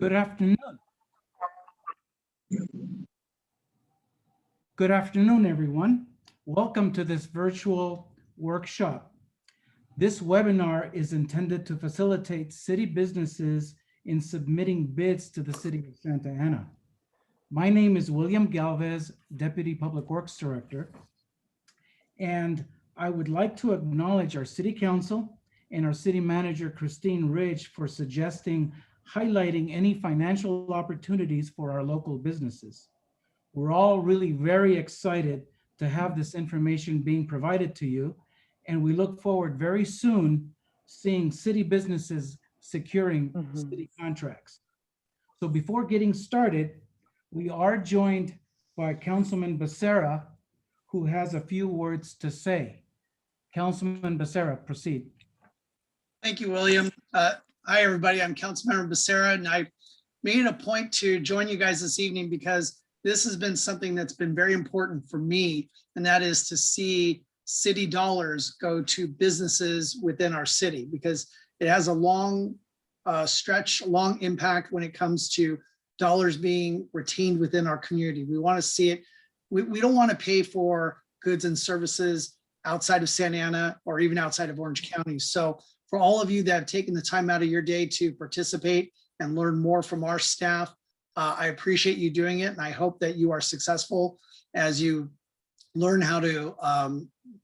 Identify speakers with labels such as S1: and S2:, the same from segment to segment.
S1: Good afternoon. Good afternoon, everyone. Welcome to this virtual workshop. This webinar is intended to facilitate city businesses in submitting bids to the City of Santa Ana. My name is William Galvez, Deputy Public Works Director, and I would like to acknowledge our City Council and our City Manager, Christine Ridge, for suggesting highlighting any financial opportunities for our local businesses. We're all really very excited to have this information being provided to you, and we look forward very soon seeing city businesses securing city contracts. So before getting started, we are joined by Councilman Becerra, who has a few words to say. Councilman Becerra, proceed.
S2: Thank you, William. Hi, everybody. I'm Councilmember Becerra, and I made it a point to join you guys this evening because this has been something that's been very important for me, and that is to see city dollars go to businesses within our city, because it has a long stretch, long impact when it comes to dollars being retained within our community. We want to see it. We don't want to pay for goods and services outside of Santa Ana or even outside of Orange County. So for all of you that have taken the time out of your day to participate and learn more from our staff, I appreciate you doing it. And I hope that you are successful as you learn how to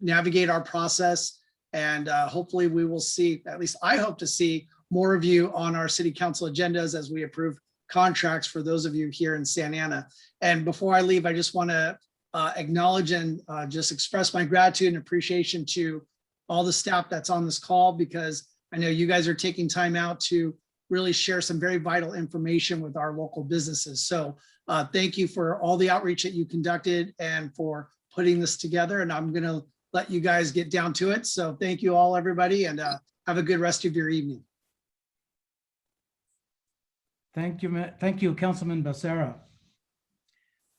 S2: navigate our process. And hopefully we will see, at least I hope to see, more of you on our city council agendas as we approve contracts for those of you here in Santa Ana. And before I leave, I just want to acknowledge and just express my gratitude and appreciation to all the staff that's on this call, because I know you guys are taking time out to really share some very vital information with our local businesses. So thank you for all the outreach that you conducted and for putting this together. And I'm going to let you guys get down to it. So thank you all, everybody, and have a good rest of your evening.
S1: Thank you, Councilman Becerra.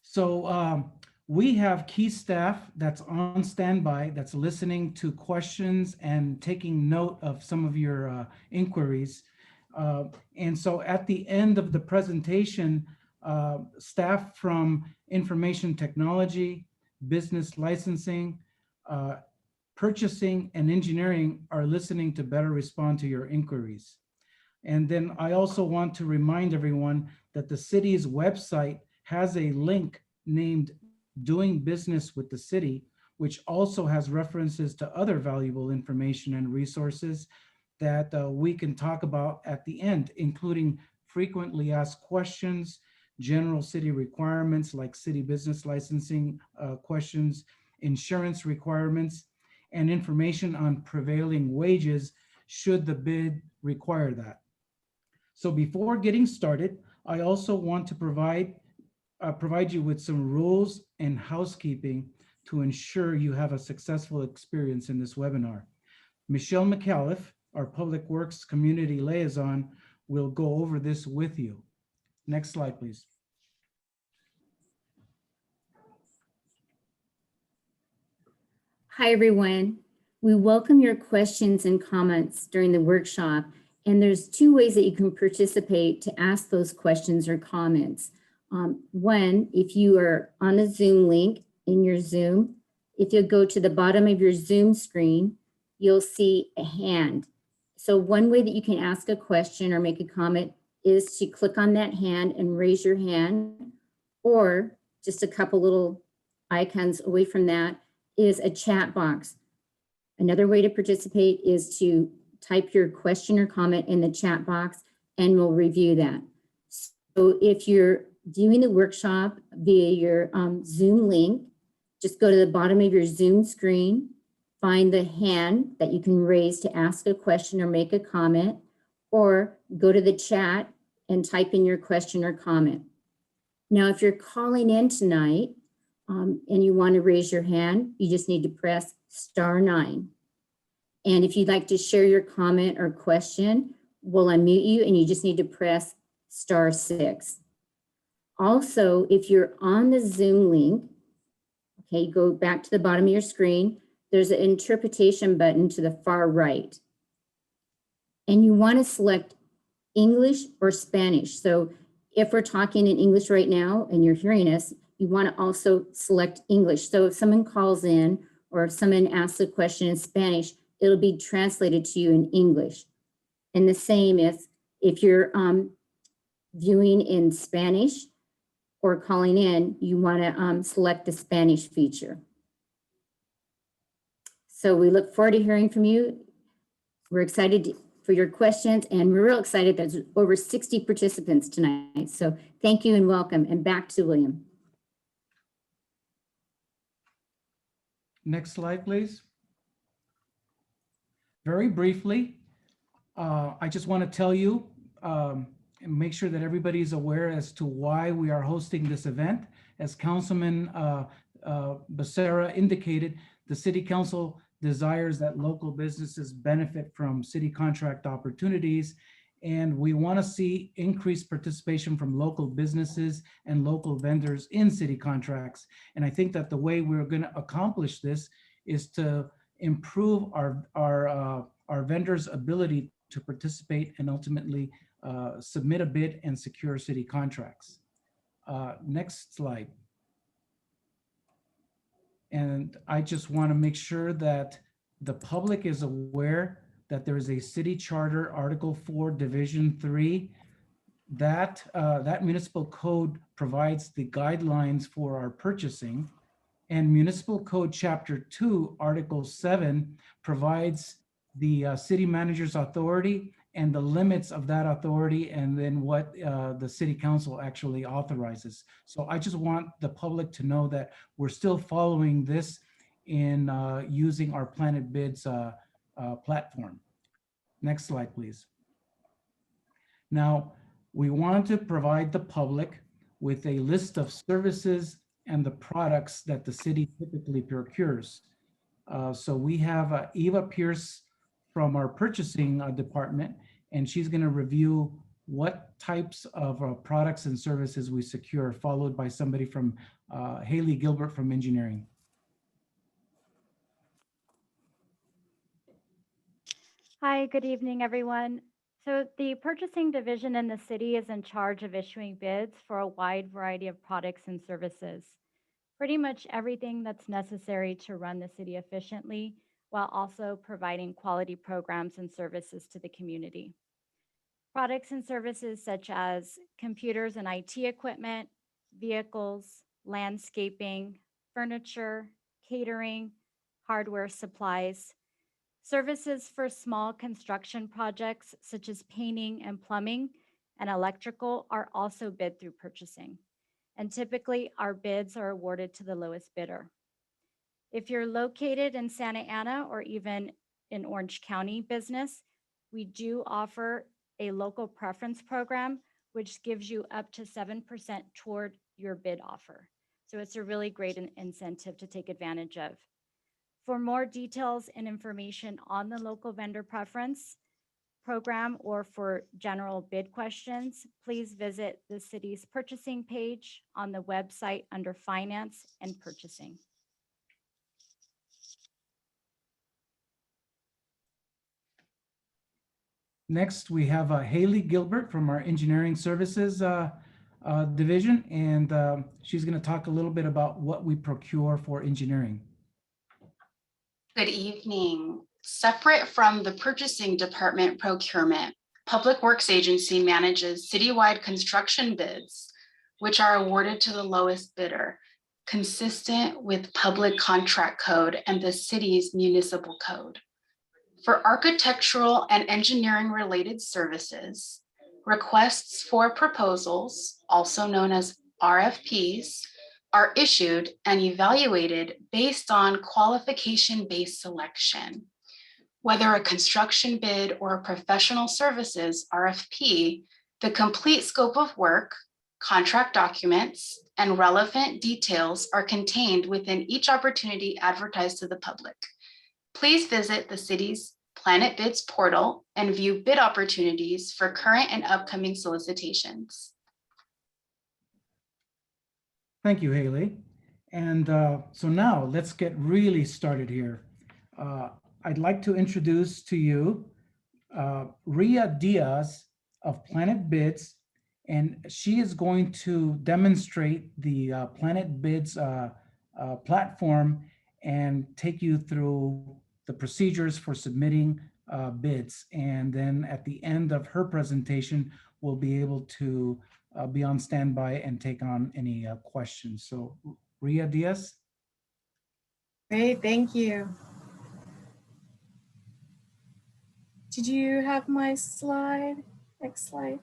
S1: So we have key staff that's on standby, that's listening to questions and taking note of some of your inquiries. And so at the end of the presentation, staff from information technology, business licensing, purchasing, and engineering are listening to better respond to your inquiries. And then I also want to remind everyone that the city's website has a link named Doing Business with the City, which also has references to other valuable information and resources that we can talk about at the end, including frequently asked questions, general city requirements like city business licensing questions, insurance requirements, and information on prevailing wages should the bid require that. So before getting started, I also want to provide you with some rules and housekeeping to ensure you have a successful experience in this webinar. Michelle McAuliffe, our Public Works Community Liaison, will go over this with you. Next slide, please.
S3: Hi, everyone. We welcome your questions and comments during the workshop. And there's two ways that you can participate to ask those questions or comments. One, if you are on a Zoom link in your Zoom, if you go to the bottom of your Zoom screen, you'll see a hand. So one way that you can ask a question or make a comment is to click on that hand and raise your hand, or just a couple little icons away from that is a chat box. Another way to participate is to type your question or comment in the chat box and we'll review that. So if you're viewing the workshop via your Zoom link, just go to the bottom of your Zoom screen, find the hand that you can raise to ask a question or make a comment, or go to the chat and type in your question or comment. Now, if you're calling in tonight and you want to raise your hand, you just need to press *9. And if you'd like to share your comment or question, we'll unmute you and you just need to press *6. Also, if you're on the Zoom link, okay, go back to the bottom of your screen, there's an interpretation button to the far right. And you want to select English or Spanish. So if we're talking in English right now and you're hearing us, you want to also select English. So if someone calls in or if someone asks a question in Spanish, it'll be translated to you in English. And the same if you're viewing in Spanish or calling in, you want to select the Spanish feature. So we look forward to hearing from you. We're excited for your questions, and we're real excited that there's over 60 participants tonight. So thank you and welcome, and back to William.
S1: Next slide, please. Very briefly, I just want to tell you and make sure that everybody's aware as to why we are hosting this event. As Councilman Becerra indicated, the City Council desires that local businesses benefit from city contract opportunities, and we want to see increased participation from local businesses and local vendors in city contracts. And I think that the way we're going to accomplish this is to improve our vendors' ability to participate and ultimately submit a bid and secure city contracts. Next slide. And I just want to make sure that the public is aware that there is a city charter, Article 4, Division 3. That municipal code provides the guidelines for our purchasing. And Municipal Code Chapter 2, Article 7 provides the city manager's authority and the limits of that authority, and then what the city council actually authorizes. So I just want the public to know that we're still following this in using our Planet Bids platform. Next slide, please. Now, we want to provide the public with a list of services and the products that the city typically procures. So we have Eva Pierce from our purchasing department, and she's going to review what types of products and services we secure, followed by somebody from Haley Gilbert from engineering.
S4: Hi, good evening, everyone. So the purchasing division in the city is in charge of issuing bids for a wide variety of products and services. Pretty much everything that's necessary to run the city efficiently, while also providing quality programs and services to the community. Products and services such as computers and IT equipment, vehicles, landscaping, furniture, catering, hardware supplies. Services for small construction projects such as painting and plumbing and electrical are also bid through purchasing. And typically our bids are awarded to the lowest bidder. If you're located in Santa Ana or even in Orange County business, we do offer a local preference program, which gives you up to 7% toward your bid offer. So it's a really great incentive to take advantage of. For more details and information on the local vendor preference program or for general bid questions, please visit the city's purchasing page on the website under Finance and Purchasing.
S1: Next, we have Haley Gilbert from our engineering services division, and she's going to talk a little bit about what we procure for engineering.
S5: Good evening. Separate from the purchasing department procurement, Public Works Agency manages citywide construction bids, which are awarded to the lowest bidder, consistent with public contract code and the city's municipal code. For architectural and engineering related services, requests for proposals, also known as RFPs, are issued and evaluated based on qualification-based selection. Whether a construction bid or a professional services RFP, the complete scope of work, contract documents, and relevant details are contained within each opportunity advertised to the public. Please visit the city's Planet Bids portal and view bid opportunities for current and upcoming solicitations.
S1: Thank you, Haley. And so now let's get really started here. I'd like to introduce to you Ria Diaz of Planet Bids, and she is going to demonstrate the Planet Bids platform and take you through the procedures for submitting bids. And then at the end of her presentation, we'll be able to be on standby and take on any questions. So Ria Diaz.
S6: Great, thank you. Did you have my slide? Next slide.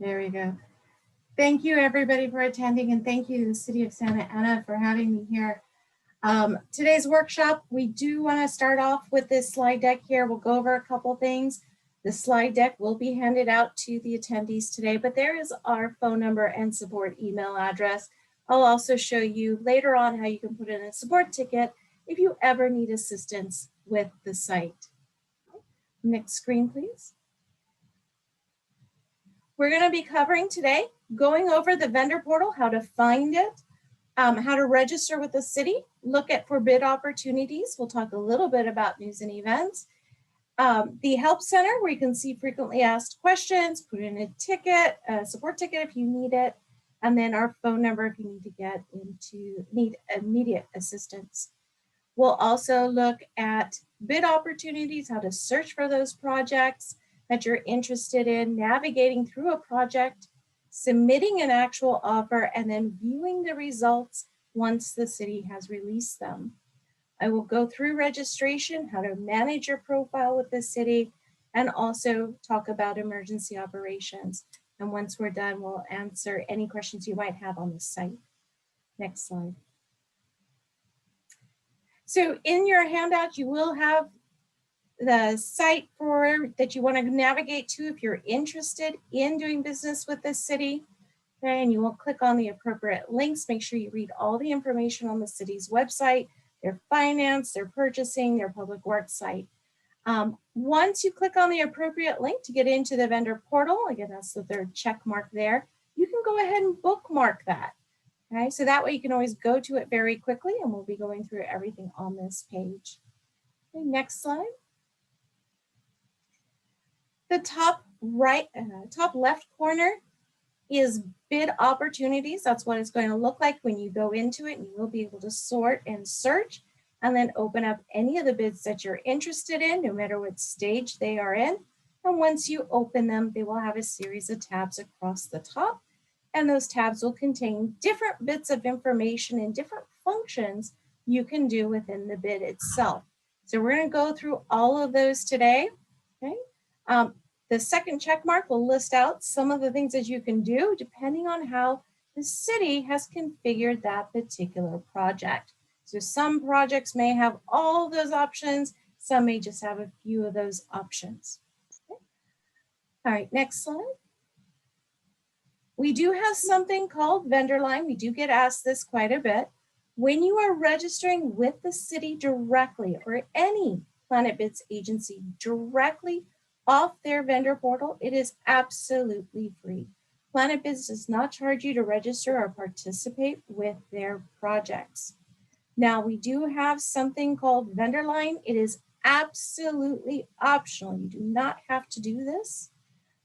S6: There we go. Thank you everybody for attending, and thank you to the City of Santa Ana for having me here. Today's workshop, we do want to start off with this slide deck here. We'll go over a couple things. The slide deck will be handed out to the attendees today, but there is our phone number and support email address. I'll also show you later on how you can put in a support ticket if you ever need assistance with the site. Next screen, please. We're going to be covering today, going over the vendor portal, how to find it, how to register with the city, look at for bid opportunities. We'll talk a little bit about news and events. The help center, where you can see frequently asked questions, put in a ticket, a support ticket if you need it, and then our phone number if you need immediate assistance. We'll also look at bid opportunities, how to search for those projects that you're interested in, navigating through a project, submitting an actual offer, and then viewing the results once the city has released them. I will go through registration, how to manage your profile with the city, and also talk about emergency operations. And once we're done, we'll answer any questions you might have on the site. Next slide. So in your handout, you will have the site that you want to navigate to if you're interested in doing business with this city. Okay, and you will click on the appropriate links. Make sure you read all the information on the city's website, their finance, their purchasing, their public works site. Once you click on the appropriate link to get into the vendor portal, again, that's the third check mark there, you can go ahead and bookmark that. Okay, so that way you can always go to it very quickly, and we'll be going through everything on this page. Okay, next slide. The top left corner is bid opportunities. That's what it's going to look like when you go into it, and you will be able to sort and search and then open up any of the bids that you're interested in, no matter what stage they are in. And once you open them, they will have a series of tabs across the top, and those tabs will contain different bits of information and different functions you can do within the bid itself. So we're going to go through all of those today. Okay. The second check mark will list out some of the things that you can do depending on how the city has configured that particular project. So some projects may have all those options, some may just have a few of those options. Okay. All right, next slide. We do have something called vendor line. We do get asked this quite a bit. When you are registering with the city directly, or any Planet Bids agency directly off their vendor portal, it is absolutely free. Planet Bids does not charge you to register or participate with their projects. Now, we do have something called vendor line. It is absolutely optional. You do not have to do this,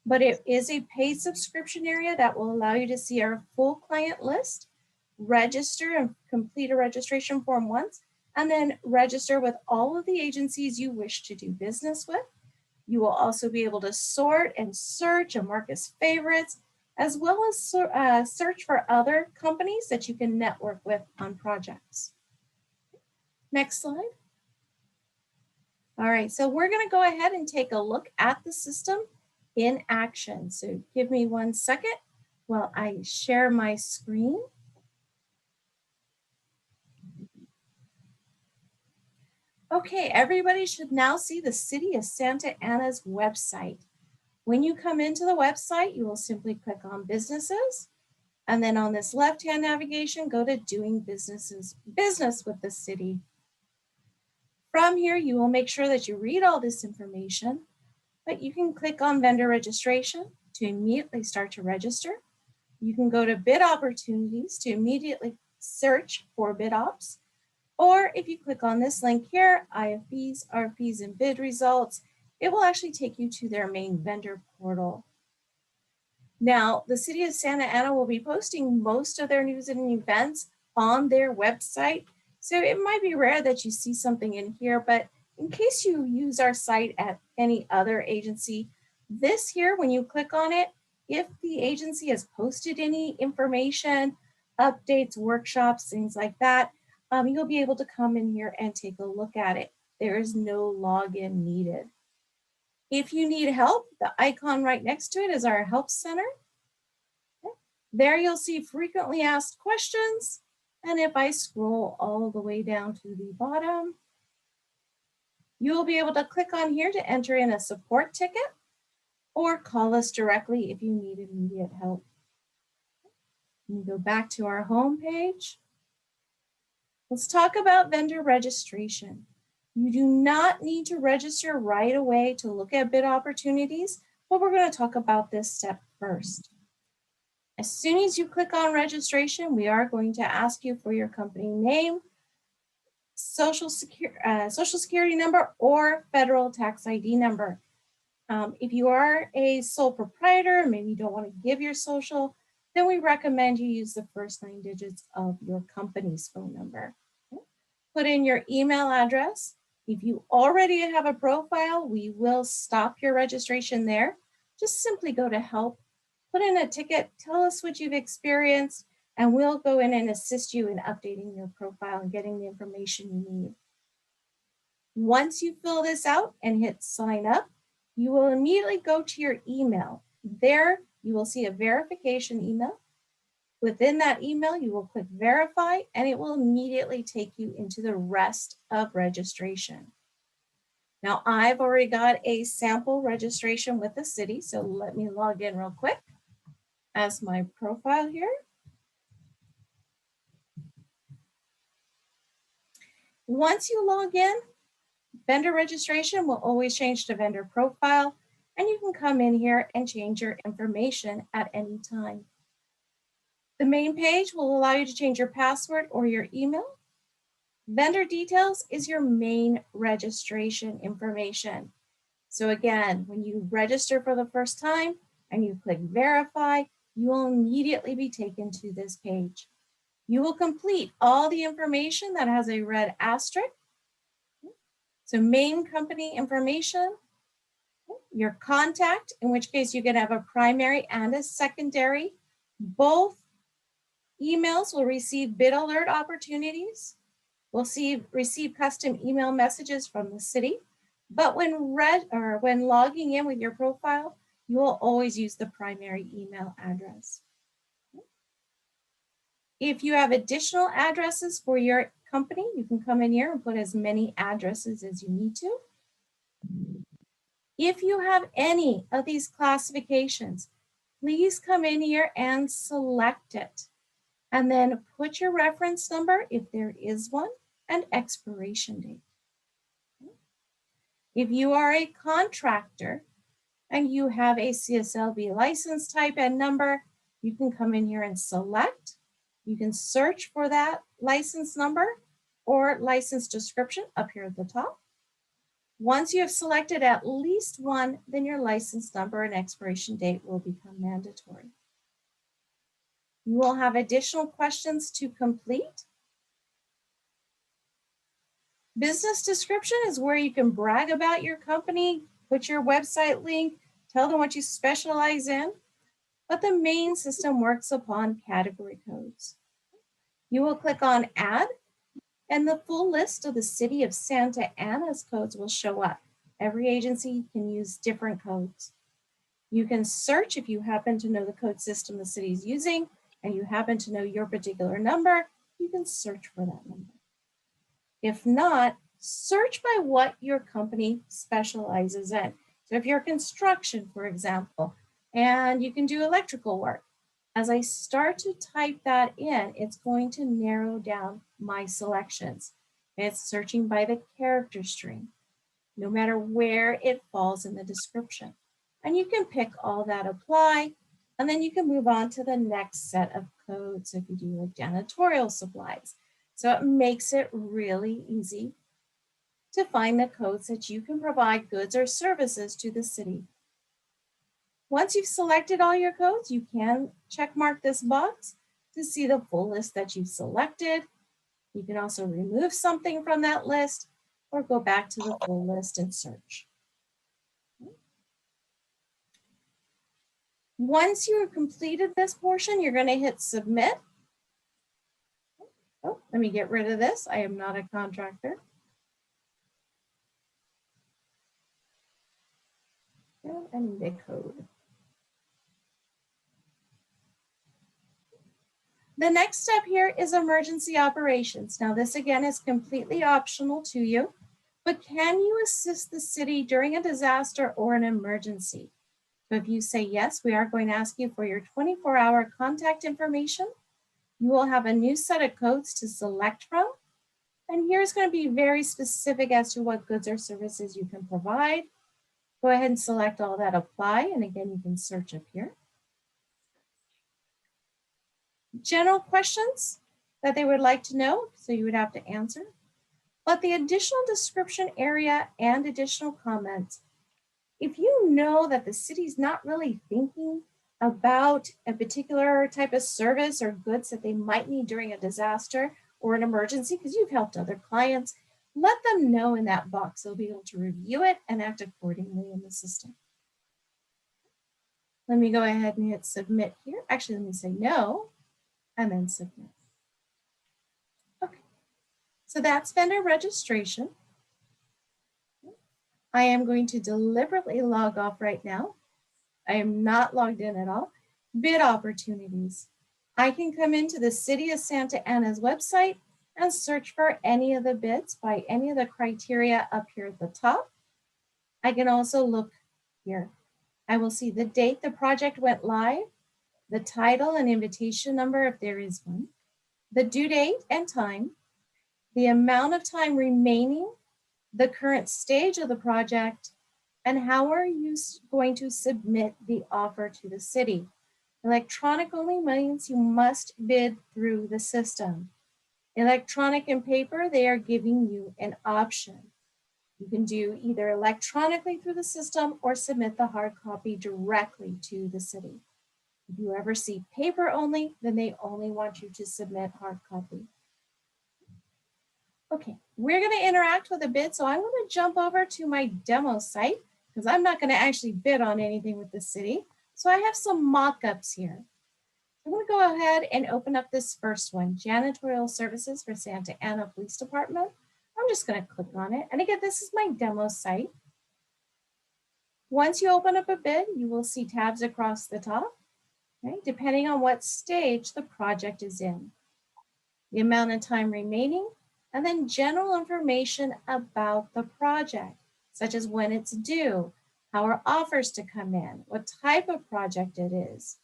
S6: but it is a paid subscription area that will allow you to see our full client list, register and complete a registration form once, and then register with all of the agencies you wish to do business with. You will also be able to sort and search and mark as favorites, as well as search for other companies that you can network with on projects. Next slide. All right, so we're going to go ahead and take a look at the system in action. So give me 1 second while I share my screen. Okay, everybody should now see the City of Santa Ana's website. When you come into the website, you will simply click on businesses. And then on this left-hand navigation, go to doing business with the city. From here, you will make sure that you read all this information, but you can click on vendor registration to immediately start to register. You can go to bid opportunities to immediately search for bid ops. Or if you click on this link here, IFBs, RFPs, and bid results, it will actually take you to their main vendor portal. Now, the City of Santa Ana will be posting most of their news and events on their website. So it might be rare that you see something in here, but in case you use our site at any other agency, this here, when you click on it, if the agency has posted any information, updates, workshops, things like that, you'll be able to come in here and take a look at it. There is no login needed. If you need help, the icon right next to it is our help center. There you'll see frequently asked questions. And if I scroll all the way down to the bottom, you'll be able to click on here to enter in a support ticket or call us directly if you need immediate help. We go back to our home page. Let's talk about vendor registration. You do not need to register right away to look at bid opportunities, but we're going to talk about this step first. As soon as you click on registration, we are going to ask you for your company name, social security number, or federal tax ID number. If you are a sole proprietor, maybe you don't want to give your social, then we recommend you use the first 9 digits of your company's phone number. Put in your email address. If you already have a profile, we will stop your registration there. Just simply go to help, put in a ticket, tell us what you've experienced, and we'll go in and assist you in updating your profile and getting the information you need. Once you fill this out and hit sign up, you will immediately go to your email. There, you will see a verification email. Within that email, you will click verify, and it will immediately take you into the rest of registration. Now, I've already got a sample registration with the city, so let me log in real quick as my profile here. Once you log in, vendor registration will always change to vendor profile, and you can come in here and change your information at any time. The main page will allow you to change your password or your email. Vendor details is your main registration information. So again, when you register for the first time and you click verify, you will immediately be taken to this page. You will complete all the information that has a red asterisk. So main company information, your contact, in which case you can have a primary and a secondary. Both emails will receive bid alert opportunities. We'll receive custom email messages from the city, but when logging in with your profile, you will always use the primary email address. If you have additional addresses for your company, you can come in here and put as many addresses as you need to. If you have any of these classifications, please come in here and select it. And then put your reference number, if there is one, and expiration date. If you are a contractor and you have a CSLB license type and number, you can come in here and select. You can search for that license number or license description up here at the top. Once you have selected at least one, then your license number and expiration date will become mandatory. You will have additional questions to complete. Business description is where you can brag about your company, put your website link, tell them what you specialize in, but the main system works upon category codes. You will click on add, and the full list of the City of Santa Ana's codes will show up. Every agency can use different codes. You can search if you happen to know the code system the city is using, and you happen to know your particular number, you can search for that number. If not, search by what your company specializes in. So if you're construction, for example, and you can do electrical work, as I start to type that in, it's going to narrow down my selections. It's searching by the character string, no matter where it falls in the description. And you can pick all that apply, and then you can move on to the next set of codes if you do like janitorial supplies. So it makes it really easy to find the codes that you can provide goods or services to the city. Once you've selected all your codes, you can check mark this box to see the full list that you've selected. You can also remove something from that list or go back to the full list and search. Once you have completed this portion, you're going to hit submit. Oh, let me get rid of this. I am not a contractor. And I need a code. The next step here is emergency operations. Now this again is completely optional to you, but can you assist the city during a disaster or an emergency? So if you say yes, we are going to ask you for your 24-hour contact information. You will have a new set of codes to select from. And here's going to be very specific as to what goods or services you can provide. Go ahead and select all that apply. And again, you can search up here. General questions that they would like to know, so you would have to answer. But the additional description area and additional comments, if you know that the city's not really thinking about a particular type of service or goods that they might need during a disaster or an emergency, because you've helped other clients, let them know in that box. They'll be able to review it and act accordingly in the system. Let me go ahead and hit submit here. Actually, let me say no and then submit. Okay, so that's vendor registration. I am going to deliberately log off right now. I am not logged in at all. Bid opportunities. I can come into the City of Santa Ana's website and search for any of the bids by any of the criteria up here at the top. I can also look here. I will see the date the project went live, the title and invitation number if there is one, the due date and time, the amount of time remaining, the current stage of the project, and how are you going to submit the offer to the city. Electronic only means you must bid through the system. Electronic and paper, they are giving you an option. You can do either electronically through the system or submit the hard copy directly to the city. If you ever see paper only, then they only want you to submit hard copy. Okay, we're going to interact with a bid. So I'm going to jump over to my demo site because I'm not going to actually bid on anything with the city. So I have some mock-ups here. I'm going to go ahead and open up this first one, Janitorial Services for Santa Ana Police Department. I'm just going to click on it. And again, this is my demo site. Once you open up a bid, you will see tabs across the top, okay, depending on what stage the project is in. The amount of time remaining, and then general information about the project, such as when it's due, how are offers to come in, what type of project it is,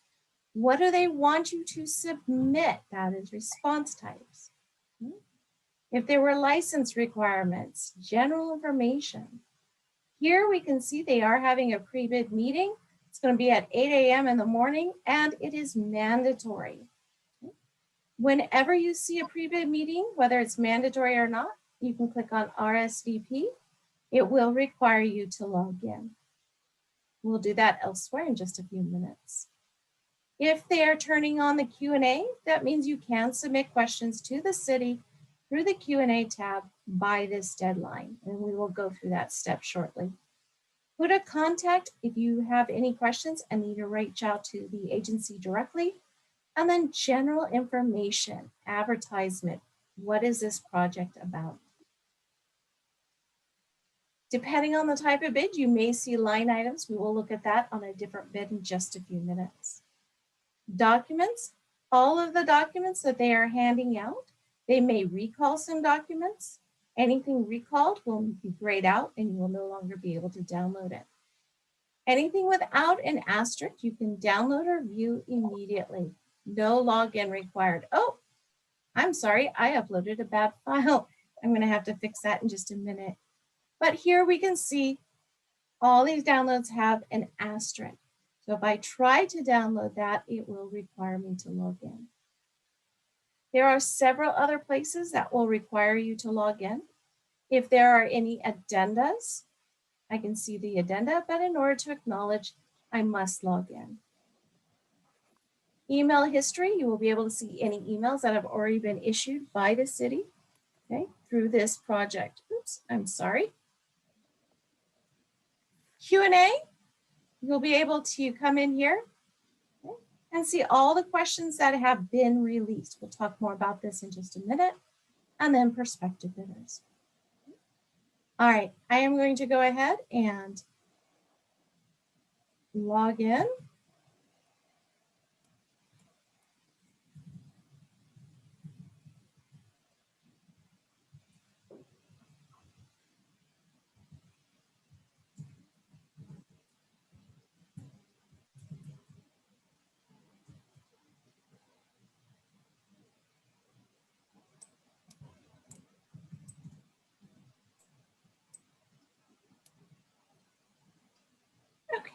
S6: what do they want you to submit, that is response types. If there were license requirements, general information. Here we can see they are having a pre-bid meeting. It's going to be at 8 a.m. in the morning, and it is mandatory. Whenever you see a pre-bid meeting, whether it's mandatory or not, you can click on RSVP. It will require you to log in. We'll do that elsewhere in just a few minutes. If they are turning on the Q&A, that means you can submit questions to the city through the Q&A tab by this deadline, and we will go through that step shortly. Who to contact if you have any questions and need to reach out to the agency directly. And then general information, advertisement. What is this project about? Depending on the type of bid, you may see line items. We will look at that on a different bid in just a few minutes. Documents, all of the documents that they are handing out, they may recall some documents. Anything recalled will be grayed out and you will no longer be able to download it. Anything without an asterisk, you can download or view immediately. No login required. Oh, I'm sorry, I uploaded a bad file. I'm going to have to fix that in just a minute. But here we can see all these downloads have an asterisk. So if I try to download that, it will require me to log in. There are several other places that will require you to log in. If there are any addendas, I can see the addenda, but in order to acknowledge, I must log in. Email history, you will be able to see any emails that have already been issued by the city, okay, through this project. Oops, I'm sorry. Q&A, you'll be able to come in here, okay, and see all the questions that have been released. We'll talk more about this in just a minute. And then prospective bidders. All right, I am going to go ahead and log in. Okay.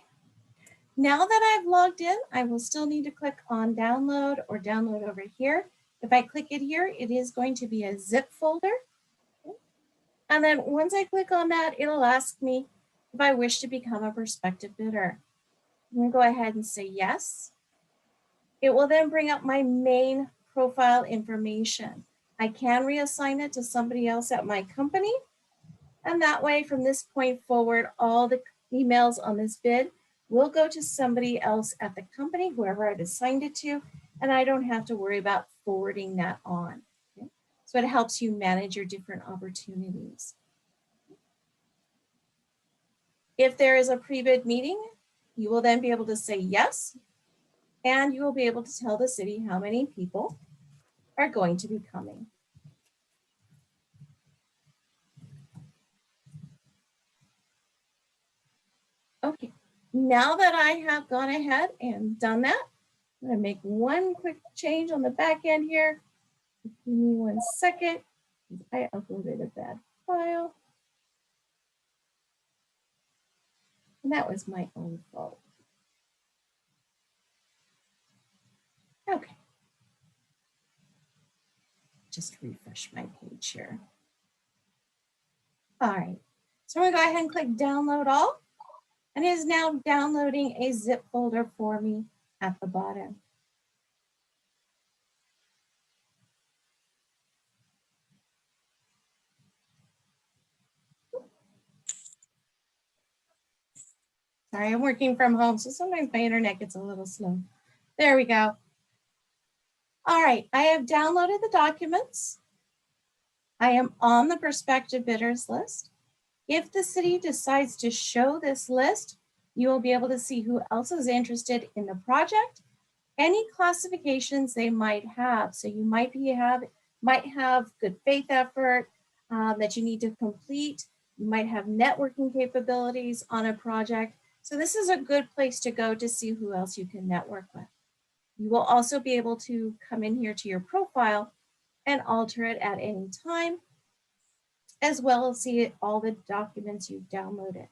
S6: Now that I've logged in, I will still need to click on download or download over here. If I click it here, it is going to be a zip folder. And then once I click on that, it'll ask me if I wish to become a prospective bidder. I'm going to go ahead and say yes. It will then bring up my main profile information. I can reassign it to somebody else at my company. And that way, from this point forward, all the emails on this bid will go to somebody else at the company, whoever I've assigned it to, and I don't have to worry about forwarding that on. Okay? So it helps you manage your different opportunities. If there is a pre-bid meeting, you will then be able to say yes, and you will be able to tell the city how many people are going to be coming. Okay, now that I have gone ahead and done that, I'm going to make one quick change on the back end here. Give me 1 second. I uploaded a bad file. And that was my own fault. Okay. Just refresh my page here. All right. So I'm going to go ahead and click download all. And it is now downloading a zip folder for me at the bottom. Sorry, I'm working from home, so sometimes my internet gets a little slow. There we go. All right, I have downloaded the documents. I am on the prospective bidders list. If the city decides to show this list, you will be able to see who else is interested in the project, any classifications they might have. So you might have good faith effort that you need to complete. You might have networking capabilities on a project. So this is a good place to go to see who else you can network with. You will also be able to come in here to your profile and alter it at any time, as well as see all the documents you've downloaded.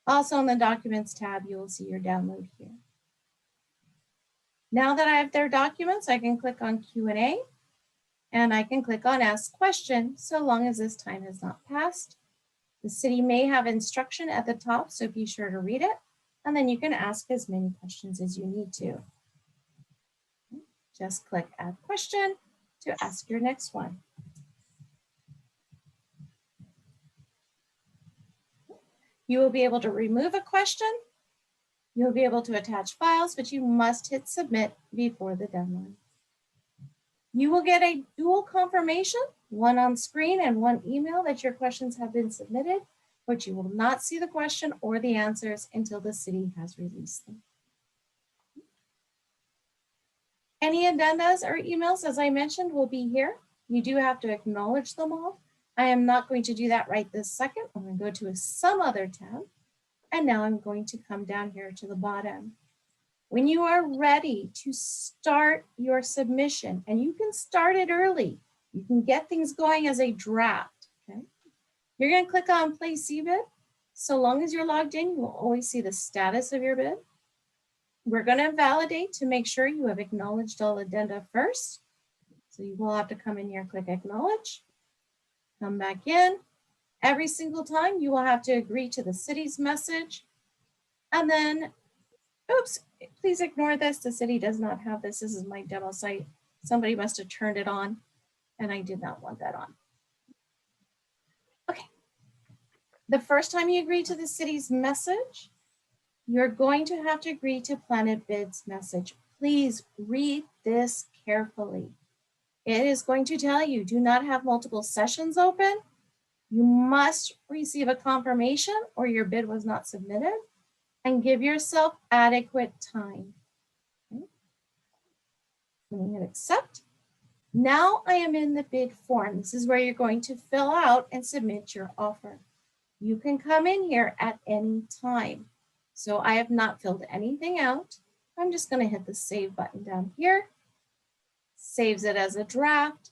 S6: Also on the Documents tab, you will see your download here. Now that I have their documents, I can click on Q&A and I can click on Ask Question so long as this time has not passed. The city may have instruction at the top, so be sure to read it, and then you can ask as many questions as you need to. Just click Add Question to ask your next one. You will be able to remove a question. You'll be able to attach files, but you must hit Submit before the deadline. You will get a dual confirmation, one on screen and one email that your questions have been submitted, but you will not see the question or the answers until the city has released them. Any addendas or emails, as I mentioned, will be here. You do have to acknowledge them all. I am not going to do that right this second. I'm going to go to some other tab. And now I'm going to come down here to the bottom. When you are ready to start your submission, and you can start it early, you can get things going as a draft, okay? You're going to click on Place eBid. So long as you're logged in, you will always see the status of your bid. We're going to validate to make sure you have acknowledged all addenda first. So you will have to come in here and click Acknowledge. Come back in. Every single time you will have to agree to the city's message. And then, oops, please ignore this. The city does not have this. This is my demo site. Somebody must have turned it on and I did not want that on. Okay. The first time you agree to the city's message, you're going to have to agree to Planet Bid's message. Please read this carefully. It is going to tell you, do not have multiple sessions open. You must receive a confirmation or your bid was not submitted, and give yourself adequate time. Okay. Let me hit accept. Now I am in the bid form. This is where you're going to fill out and submit your offer. You can come in here at any time. So I have not filled anything out. I'm just going to hit the save button down here. Saves it as a draft.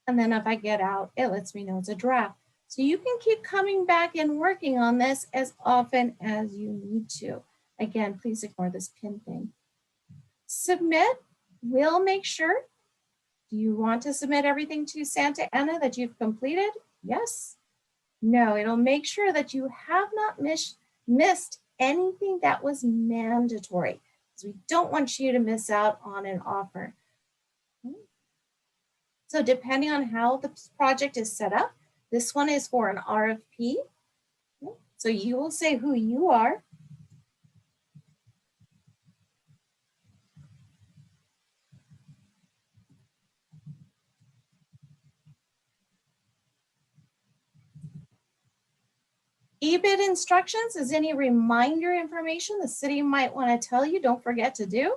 S6: And then if I get out, it lets me know it's a draft. So you can keep coming back and working on this as often as you need to. Again, please ignore this pin thing. Submit will make sure. Do you want to submit everything to Santa Ana that you've completed? Yes. No, it'll make sure that you have not missed anything that was mandatory, because we don't want you to miss out on an offer. So depending on how the project is set up, this one is for an RFP. So you will say who you are. E-bid instructions is any reminder information the city might want to tell you, don't forget to do.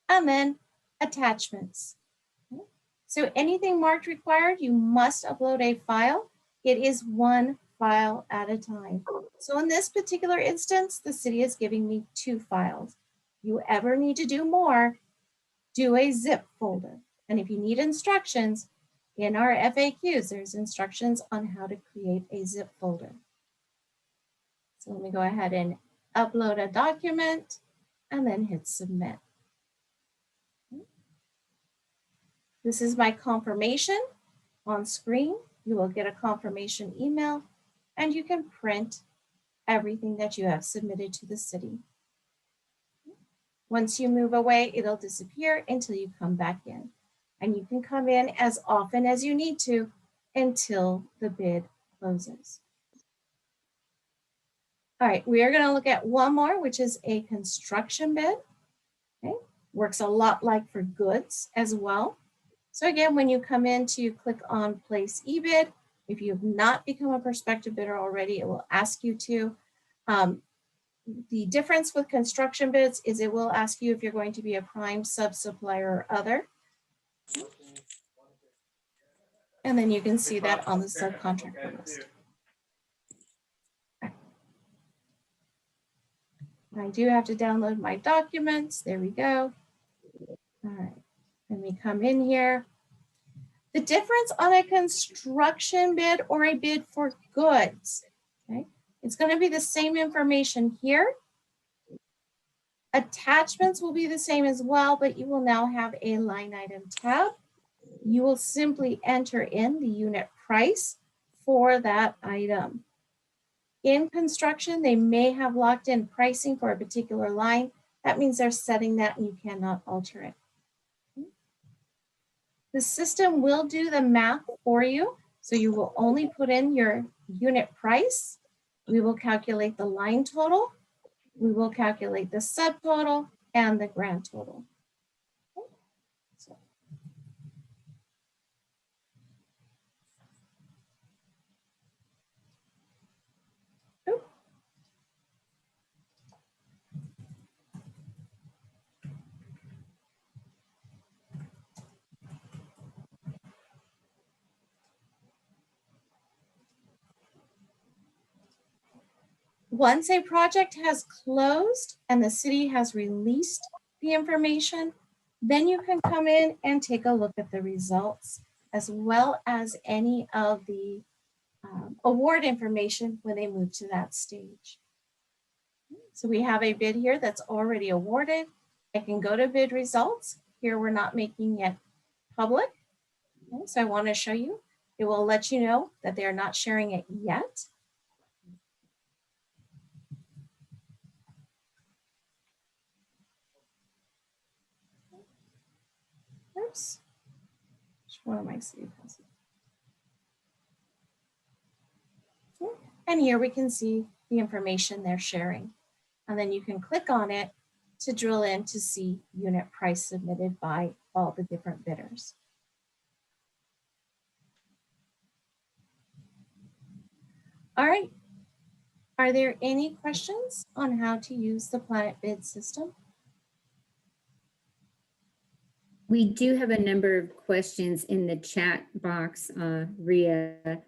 S6: And then attachments. So anything marked required, you must upload a file. It is one file at a time. So in this particular instance, the city is giving me 2 files. You ever need to do more, do a zip folder. And if you need instructions, in our FAQs, there's instructions on how to create a zip folder. So let me go ahead and upload a document and then hit submit. This is my confirmation on screen. You will get a confirmation email and you can print everything that you have submitted to the city. Once you move away, it'll disappear until you come back in. And you can come in as often as you need to until the bid closes. All right, we are going to look at one more, which is a construction bid. Okay, works a lot like for goods as well. So again, when you come in to click on place eBid, if you have not become a prospective bidder already, it will ask you to. The difference with construction bids is it will ask you if you're going to be a prime, sub-supplier, or other. And then you can see that on the subcontractor list. I do have to download my documents. There we go. All right, let me come in here. The difference on a construction bid or a bid for goods, okay? It's going to be the same information here. Attachments will be the same as well, but you will now have a line item tab. You will simply enter in the unit price for that item. In construction, they may have locked in pricing for a particular line. That means they're setting that and you cannot alter it. The system will do the math for you. So you will only put in your unit price. We will calculate the line total. We will calculate the subtotal and the grand total. So. Once a project has closed and the city has released the information, then you can come in and take a look at the results as well as any of the award information when they move to that stage. So we have a bid here that's already awarded. I can go to bid results. Here we're not making it public. Okay, so I want to show you. It will let you know that they are not sharing it yet. Oops. Which one am I seeing? And here we can see the information they're sharing. And then you can click on it to drill in to see unit price submitted by all the different bidders. All right. Are there any questions on how to use the Planet Bid system?
S3: We do have a number of questions in the chat box, Rhea.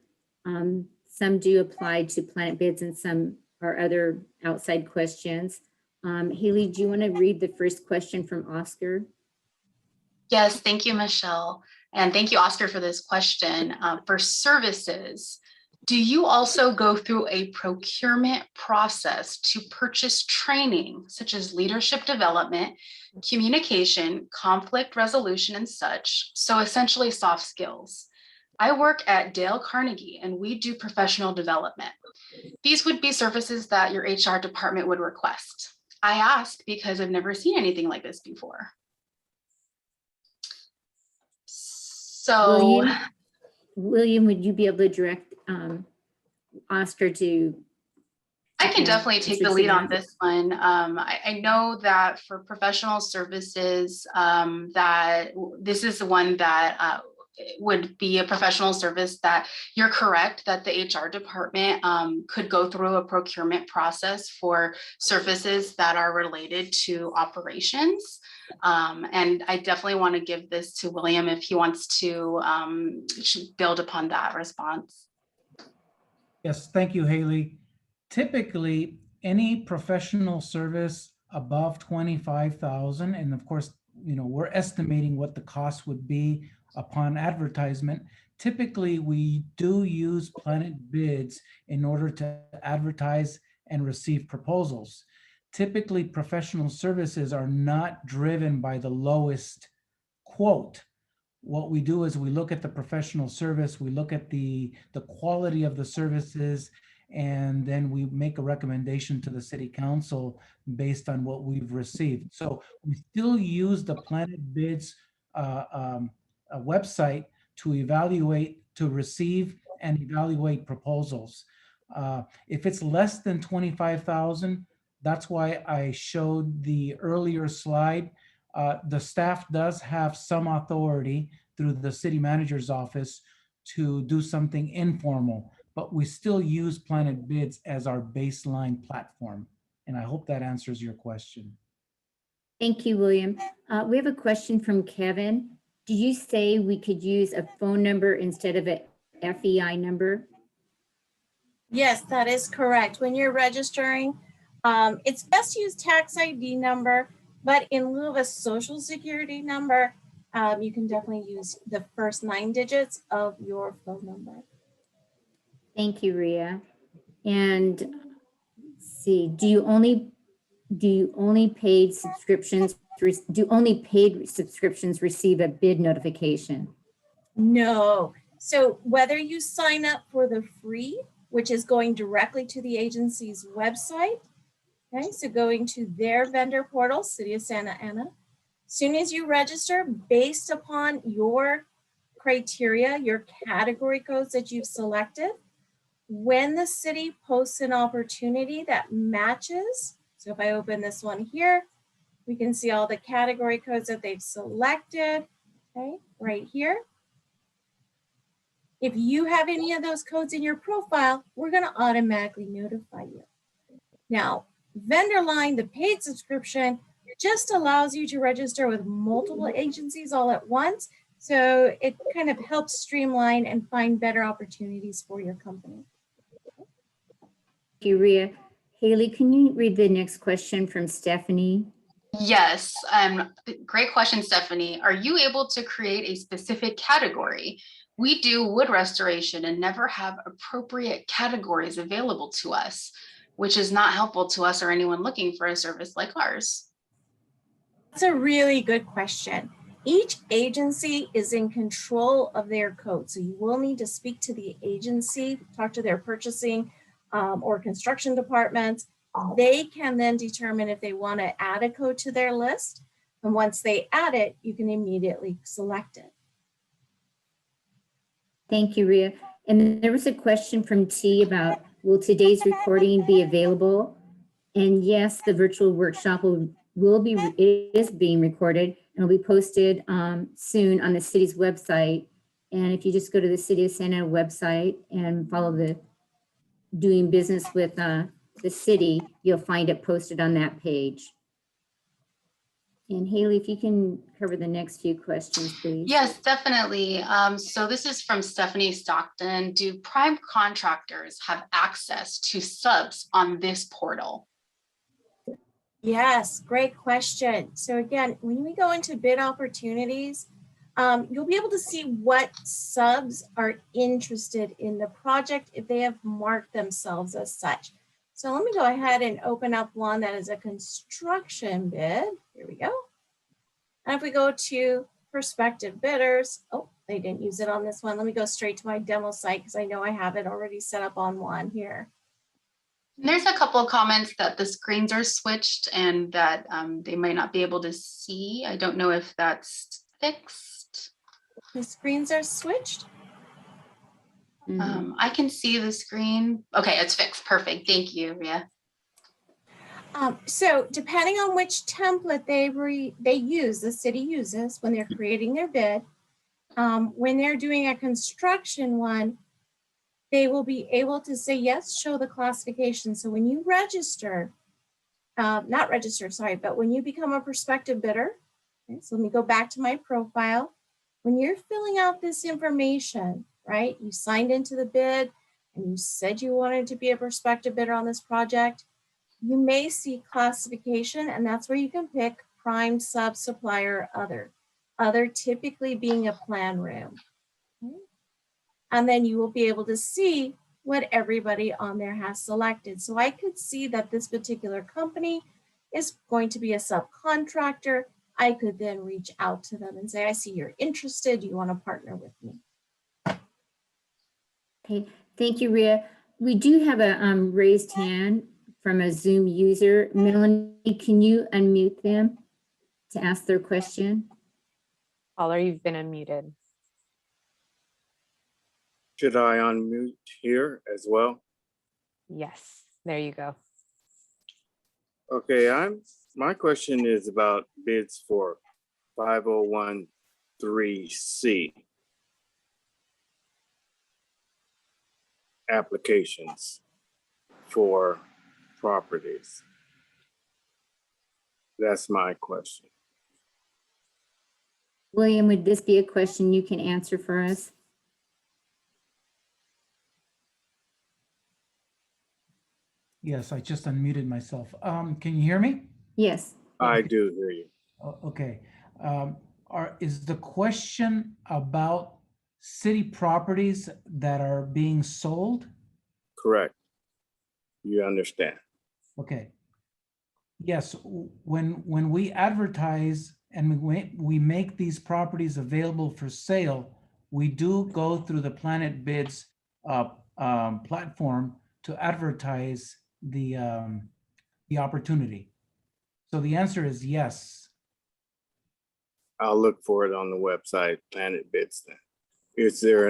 S3: Some do apply to Planet Bids and some are other outside questions. Haley, do you want to read the first question from Oscar?
S5: Yes, thank you, Michelle. And thank you, Oscar, for this question. For services, do you also go through a procurement process to purchase training, such as leadership development, communication, conflict resolution, and such? So essentially soft skills. I work at Dale Carnegie and we do professional development. These would be services that your HR department would request. I ask because I've never seen anything like this before. So,
S3: William, would you be able to direct Oscar to?
S5: I can definitely take the lead on this one. I know that for professional services, that this is the one that would be a professional service that you're correct that the HR department could go through a procurement process for services that are related to operations. And I definitely want to give this to William if he wants to build upon that response.
S1: Yes, thank you, Haley. Typically, any professional service above 25,000, and of course, you know, we're estimating what the cost would be upon advertisement. Typically, we do use Planet Bids in order to advertise and receive proposals. Typically, professional services are not driven by the lowest quote. What we do is we look at the professional service, we look at the quality of the services, and then we make a recommendation to the city council based on what we've received. So we still use the Planet Bids website to evaluate, to receive and evaluate proposals. If it's less than 25,000, that's why I showed the earlier slide. The staff does have some authority through the city manager's office to do something informal, but we still use Planet Bids as our baseline platform. And I hope that answers your question.
S3: Thank you, William. We have a question from Kevin. Did you say we could use a phone number instead of a FEI number?
S6: Yes, that is correct. When you're registering, it's best to use tax ID number, but in lieu of a social security number, you can definitely use the first 9 digits of your phone number.
S3: Thank you, Rhea. And let's see, do only paid subscriptions receive a bid notification?
S6: No. So whether you sign up for the free, which is going directly to the agency's website, okay, so going to their vendor portal, City of Santa Ana, as soon as you register, based upon your criteria, your category codes that you've selected, when the city posts an opportunity that matches, so if I open this one here, we can see all the category codes that they've selected, okay, right here. If you have any of those codes in your profile, we're going to automatically notify you. Now, vendor line, the paid subscription, just allows you to register with multiple agencies all at once. So it kind of helps streamline and find better opportunities for your company.
S3: Thank you, Rhea. Haley, can you read the next question from Stephanie?
S5: Yes, great question, Stephanie. Are you able to create a specific category? We do wood restoration and never have appropriate categories available to us, which is not helpful to us or anyone looking for a service like ours.
S6: That's a really good question. Each agency is in control of their code. So you will need to speak to the agency, talk to their purchasing or construction departments. They can then determine if they want to add a code to their list. And once they add it, you can immediately select it.
S3: Thank you, Ria. And there was a question from T about, will today's recording be available? And yes, the virtual workshop is being recorded and will be posted soon on the city's website. And if you just go to the City of Santa Ana website and follow the doing business with the city, you'll find it posted on that page. And Haley, if you can cover the next few questions, please.
S5: Yes, definitely. So this is from Stephanie Stockton. Do prime contractors have access to subs on this portal?
S6: Yes, great question. So again, when we go into bid opportunities, you'll be able to see what subs are interested in the project if they have marked themselves as such. So let me go ahead and open up one that is a construction bid. Here we go. And if we go to prospective bidders, oh, they didn't use it on this one. Let me go straight to my demo site because I know I have it already set up on one here.
S5: There's a couple of comments that the screens are switched and that they might not be able to see. I don't know if that's fixed.
S6: The screens are switched.
S5: I can see the screen. Okay, it's fixed. Perfect. Thank you, Ria.
S6: So depending on which template they use, the city uses when they're creating their bid, when they're doing a construction one, they will be able to say, yes, show the classification. So when you register, not register, sorry, but when you become a prospective bidder, okay, so let me go back to my profile. When you're filling out this information, right, you signed into the bid and you said you wanted to be a prospective bidder on this project, you may see classification, and that's where you can pick prime, sub, supplier, other typically being a plan room. Okay. And then you will be able to see what everybody on there has selected. So I could see that this particular company is going to be a subcontractor. I could then reach out to them and say, I see you're interested. Do you want to partner with me?
S3: Okay, thank you, Ria. We do have a raised hand from a Zoom user. Melanie, can you unmute them to ask their question?
S7: Caller, you've been unmuted.
S8: Should I unmute here as well?
S7: Yes, there you go.
S8: Okay, my question is about bids for 5013C applications for properties. That's my question.
S3: William, would this be a question you can answer for us?
S1: Yes, I just unmuted myself. Can you hear me?
S3: Yes.
S8: I do hear you.
S1: Okay. Is the question about city properties that are being sold?
S8: Correct. You understand.
S1: Okay. Yes, when we advertise and we make these properties available for sale, we do go through the Planet Bids platform to advertise the opportunity. So the answer is yes.
S8: I'll look for it on the website, Planet Bids then. Is there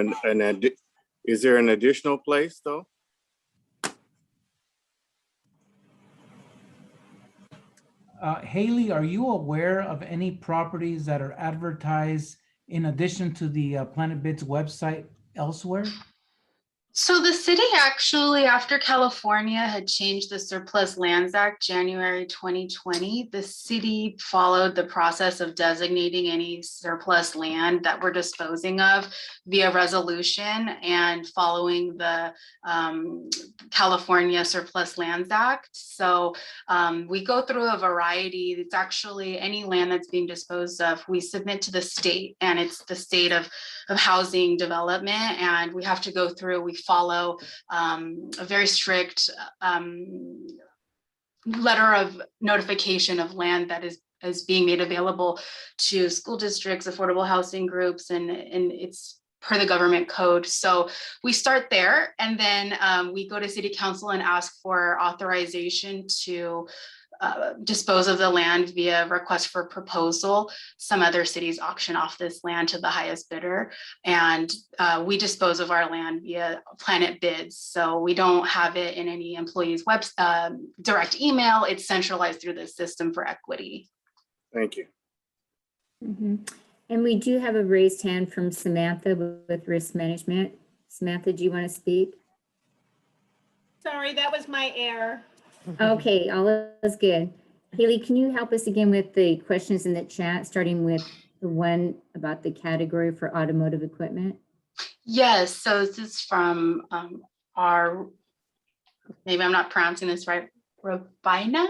S8: an additional place though?
S1: Haley, are you aware of any properties that are advertised in addition to the Planet Bids website elsewhere?
S5: So the city actually, after California had changed the Surplus Lands Act, January 2020, the city followed the process of designating any surplus land that we're disposing of via resolution and following the California Surplus Lands Act. So we go through a variety. It's actually any land that's being disposed of, we submit to the state, and it's the state of housing development, and we have to go through, we follow a very strict letter of notification of land that is is being made available to school districts, affordable housing groups, and it's per the government code. So we start there, and then we go to city council and ask for authorization to dispose of the land via request for proposal. Some other cities auction off this land to the highest bidder, and we dispose of our land via Planet Bids. So we don't have it in any employee's direct email. It's centralized through the system for equity.
S8: Thank you.
S3: Mhm. And we do have a raised hand from Samantha with risk management. Samantha, do you want to speak?
S9: Sorry, that was my error.
S3: Okay, all is good. Haley, can you help us again with the questions in the chat, starting with the one about the category for automotive equipment?
S5: Yes, so this is from our, maybe I'm not pronouncing this right, Robina.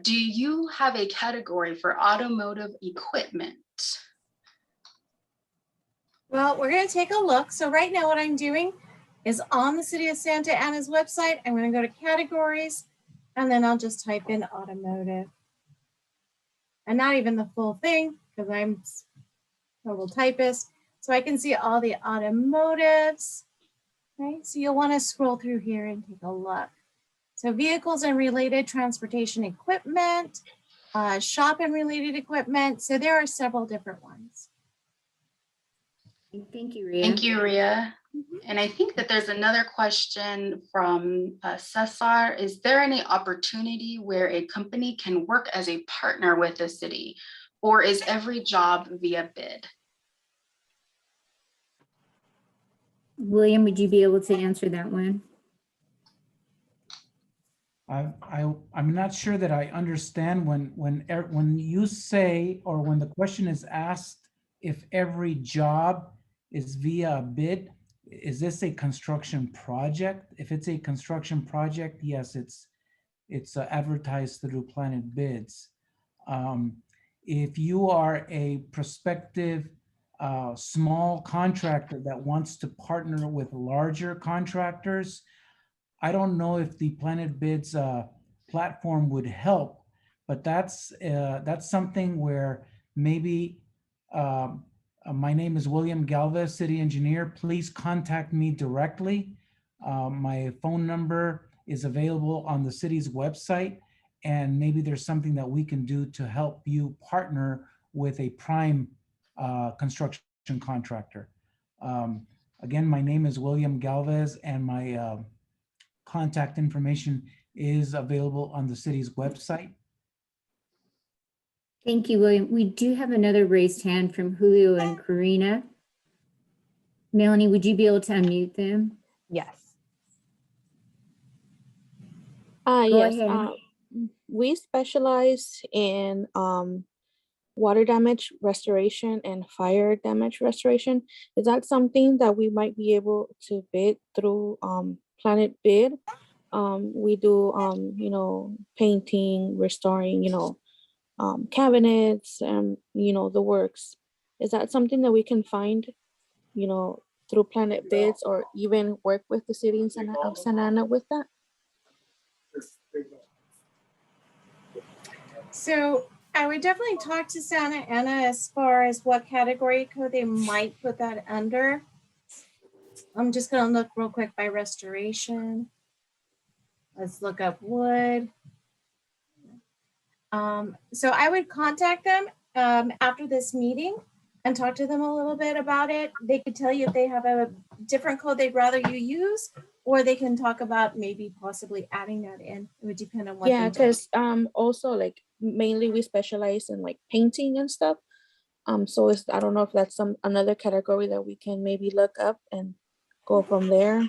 S5: Do you have a category for automotive equipment?
S6: Well, we're going to take a look. So right now what I'm doing is on the City of Santa Ana's website. I'm going to go to categories, and then I'll just type in automotive. And not even the full thing, because I'm a total typist. So I can see all the automotives. Right? So you'll want to scroll through here and take a look. So vehicles and related transportation equipment, shop and related equipment. So there are several different ones.
S3: Thank you, Ria.
S5: Thank you, Ria. And I think that there's another question from Cesar. Is there any opportunity where a company can work as a partner with the city, or is every job via bid?
S3: William, would you be able to answer that one?
S1: I'm not sure that I understand when you say, or when the question is asked, if every job is via a bid, is this a construction project? If it's a construction project, yes, it's advertised through Planet Bids. If you are a prospective small contractor that wants to partner with larger contractors, I don't know if the Planet Bids platform would help, but that's something where maybe my name is William Galvez, city engineer. Please contact me directly. My phone number is available on the city's website, and maybe there's something that we can do to help you partner with a prime construction contractor. Again, my name is William Galvez, and my contact information is available on the city's website.
S3: Thank you, William. We do have another raised hand from Julio and Karina. Melanie, would you be able to unmute them?
S7: Yes.
S3: Go
S10: Yes.
S3: ahead.
S10: We specialize in water damage restoration and fire damage restoration. Is that something that we might be able to bid through Planet Bid? We do, painting, restoring, cabinets, and, the works. Is that something that we can find, through Planet Bids, or even work with the city of Santa Ana with that?
S6: So I would definitely talk to Santa Ana as far as what category code they might put that under. I'm just going to look real quick by restoration. Let's look up wood. So I would contact them after this meeting and talk to them a little bit about it. They could tell you if they have a different code they'd rather you use, or they can talk about maybe possibly adding that in. It would depend on what.
S10: Yeah, because also like mainly we specialize in like painting and stuff. So I don't know if that's another category that we can maybe look up and go from there.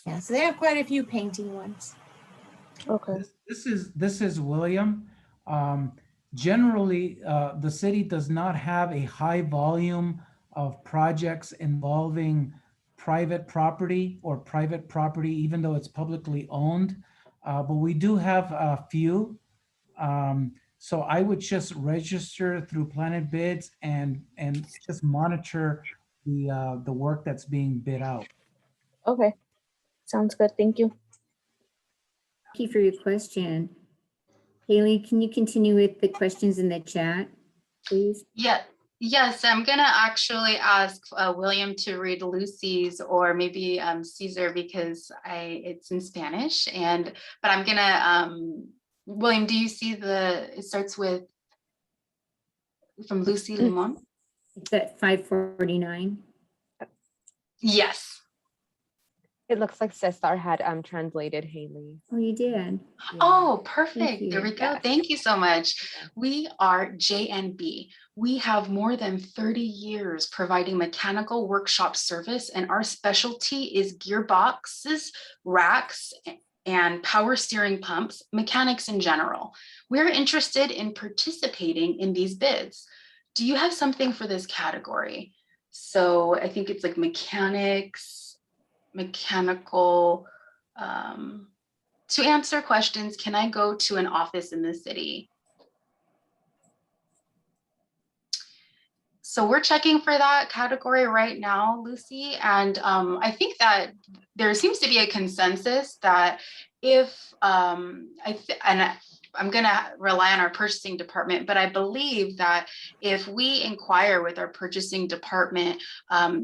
S6: Yeah, so they have quite a few painting ones.
S10: Okay.
S1: This is William. Generally, the city does not have a high volume of projects involving private property, even though it's publicly owned. But we do have a few. So I would just register through Planet Bids and just monitor the work that's being bid out.
S10: Okay. Sounds good. Thank you.
S3: Thank you for your question. Haley, can you continue with the questions in the chat, please?
S5: Yeah, yes, I'm gonna actually ask William to read Lucy's or maybe Caesar because it's in Spanish but I'm gonna, William, do you see it starts with from Lucy Limon?
S3: It's at 549.
S5: Yes.
S7: It looks like Cesar had translated Haley.
S3: Oh, you did?
S5: Oh, perfect. There
S3: you.
S5: we go.
S7: Yes.
S5: Thank you so much. We are JNB. We have more than 30 years providing mechanical workshop service, and our specialty is gearboxes, racks, and power steering pumps, mechanics in general. We're interested in participating in these bids. Do you have something for this category? So I think it's like mechanics, mechanical. To answer questions, can I go to an office in the city? So we're checking for that category right now, Lucy. And I think that there seems to be a consensus that if, I'm gonna rely on our purchasing department, but I believe that if we inquire with our purchasing department,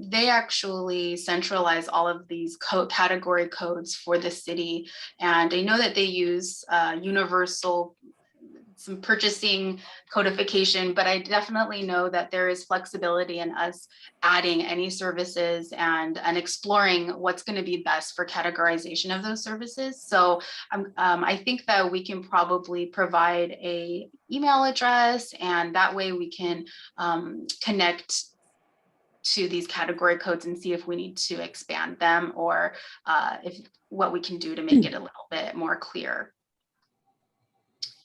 S5: they actually centralize all of these category codes for the city. And I know that they use universal some purchasing codification, but I definitely know that there is flexibility in us adding any services and exploring what's going to be best for categorization of those services. So I think that we can probably provide a email address, and that way we can connect to these category codes and see if we need to expand them or if what we can do to make it a little bit more clear.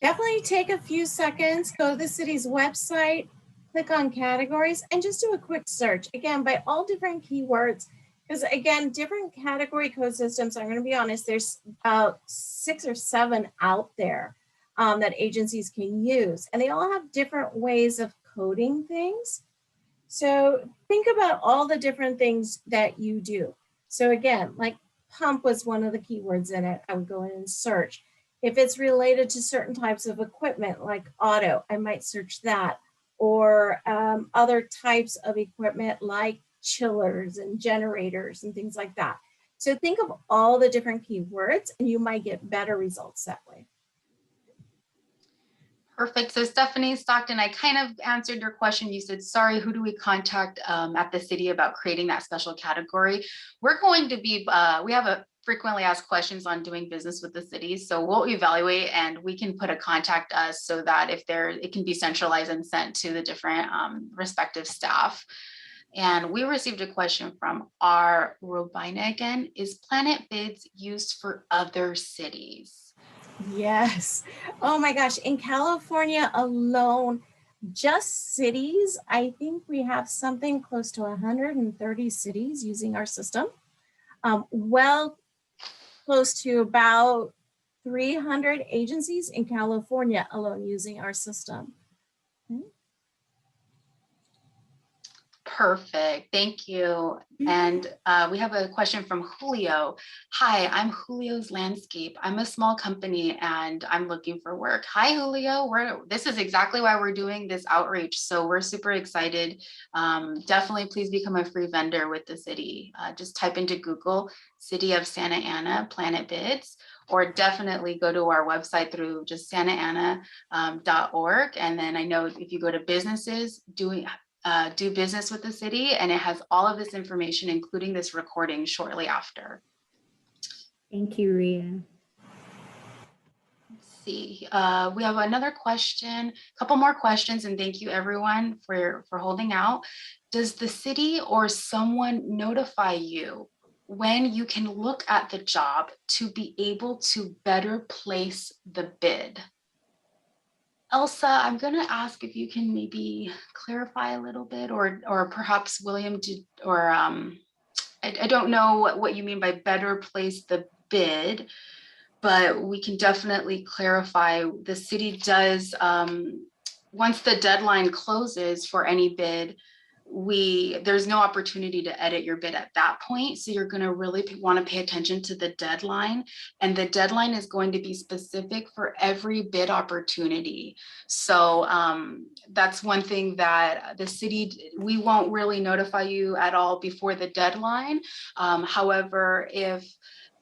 S6: Definitely take a few seconds, go to the city's website, click on categories, and just do a quick search. Again, by all different keywords, because again, different category code systems, I'm going to be honest, there's about 6 or 7 out there that agencies can use, and they all have different ways of coding things. So think about all the different things that you do. So again, like pump was one of the keywords in it. I would go in and search. If it's related to certain types of equipment like auto, I might search that, or other types of equipment like chillers and generators and things like that. So think of all the different keywords and you might get better results that way.
S5: Perfect. So Stephanie Stockton, I kind of answered your question. You said, sorry, who do we contact at the city about creating that special category? We're going to be, we have a frequently asked questions on doing business with the city. So we'll evaluate and we can put a contact us so that if it can be centralized and sent to the different respective staff. And we received a question from R. Robina again. Is Planet Bids used for other cities?
S6: Yes. Oh my gosh. In California alone, just cities, I think we have something close to 130 cities using our system. Well, close to about 300 agencies in California alone using our system.
S5: Perfect. Thank you. And we have a question from Julio. Hi, I'm Julio's Landscape. I'm a small company and I'm looking for work. Hi, Julio. This is exactly why we're doing this outreach. So we're super excited. Definitely please become a free vendor with the city. Just type into Google City of Santa Ana Planet Bids, or definitely go to our website through just santaana.org. And then I know if you go to businesses, do business with the city, and it has all of this information, including this recording shortly after.
S3: Thank you, Ria.
S5: Let's see, we have another question, a couple more questions, and thank you everyone for holding out. Does the city or someone notify you when you can look at the job to be able to better place the bid? Elsa, I'm going to ask if you can maybe clarify a little bit, or perhaps William I don't know what you mean by better place the bid, but we can definitely clarify. The city does, once the deadline closes for any bid, there's no opportunity to edit your bid at that point. So you're going to really want to pay attention to the deadline. And the deadline is going to be specific for every bid opportunity. So that's one thing that the city, we won't really notify you at all before the deadline. However,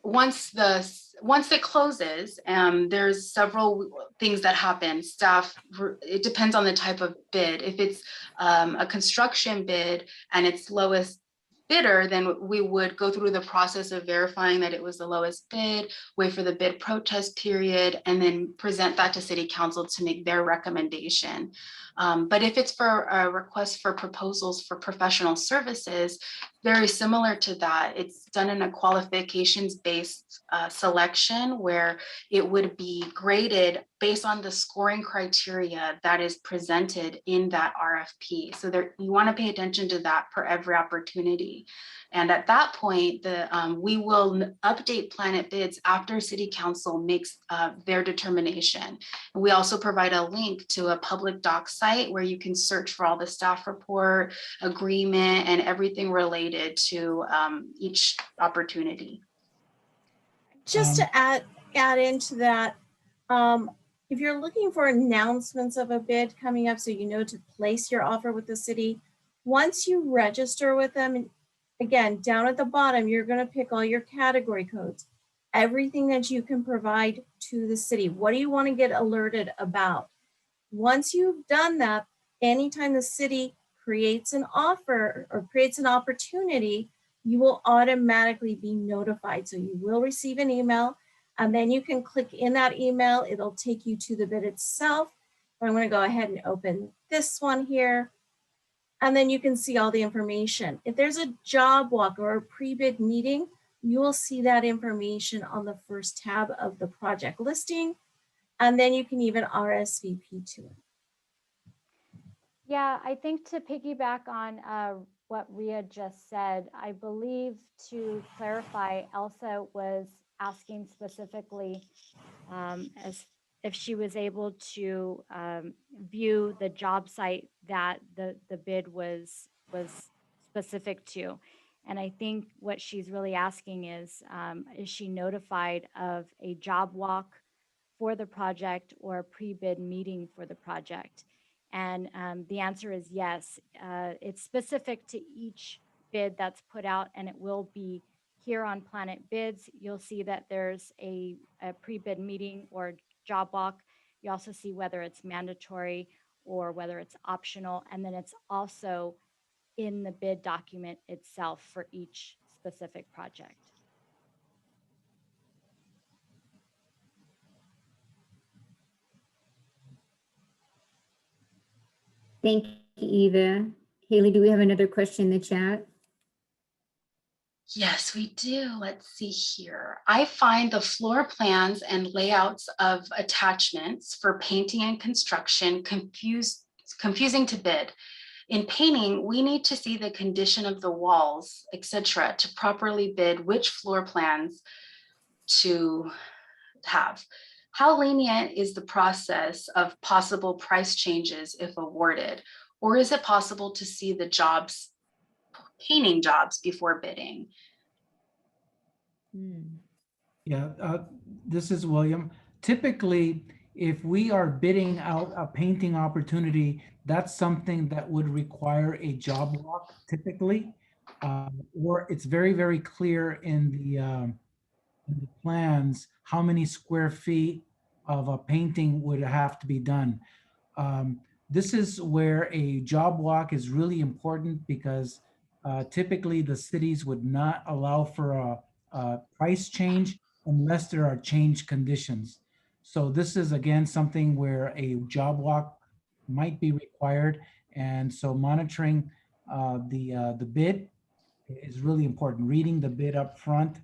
S5: once it closes, there's several things that happen. Staff, it depends on the type of bid. If it's a construction bid and it's lowest bidder, then we would go through the process of verifying that it was the lowest bid, wait for the bid protest period, and then present that to City Council to make their recommendation. But if it's for a request for proposals for professional services, very similar to that, it's done in a qualifications-based selection where it would be graded based on the scoring criteria that is presented in that RFP. So you want to pay attention to that for every opportunity. And at that point, we will update Planet Bids after City Council makes their determination. And we also provide a link to a public doc site where you can search for all the staff report, agreement, and everything related to each opportunity.
S6: Just to add into that, if you're looking for announcements of a bid coming up, so you know to place your offer with the city, once you register with them, and again, down at the bottom, you're going to pick all your category codes, everything that you can provide to the city. What do you want to get alerted about? Once you've done that, anytime the city creates an offer or creates an opportunity, you will automatically be notified. So you will receive an email, and then you can click in that email. It'll take you to the bid itself. But I'm going to go ahead and open this one here. And then you can see all the information. If there's a job walk or a pre-bid meeting, you will see that information on the first tab of the project listing. And then you can even RSVP to it.
S4: Yeah, I think to piggyback on what Ria just said, I believe to clarify, Elsa was asking specifically as if she was able to view the job site that the bid was specific to. And I think what she's really asking is she notified of a job walk for the project or a pre-bid meeting for the project? And the answer is yes. It's specific to each bid that's put out, and it will be here on Planet Bids. You'll see that there's a pre-bid meeting or job walk. You also see whether it's mandatory or whether it's optional. And then it's also in the bid document itself for each specific project.
S3: Thank you, Eva. Haley, do we have another question in the chat?
S5: Yes, we do. Let's see here. I find the floor plans and layouts of attachments for painting and construction confusing to bid. In painting, we need to see the condition of the walls, etc., to properly bid which floor plans to have. How lenient is the process of possible price changes if awarded? Or is it possible to see the jobs, painting jobs before bidding?
S1: Yeah, this is William. Typically, if we are bidding out a painting opportunity, that's something that would require a job walk typically, or it's very, very clear in the plans how many square feet of a painting would have to be done. This is where a job walk is really important because typically the cities would not allow for a price change unless there are change conditions. So this is again something where a job walk might be required, and so monitoring the bid is really important. Reading the bid up front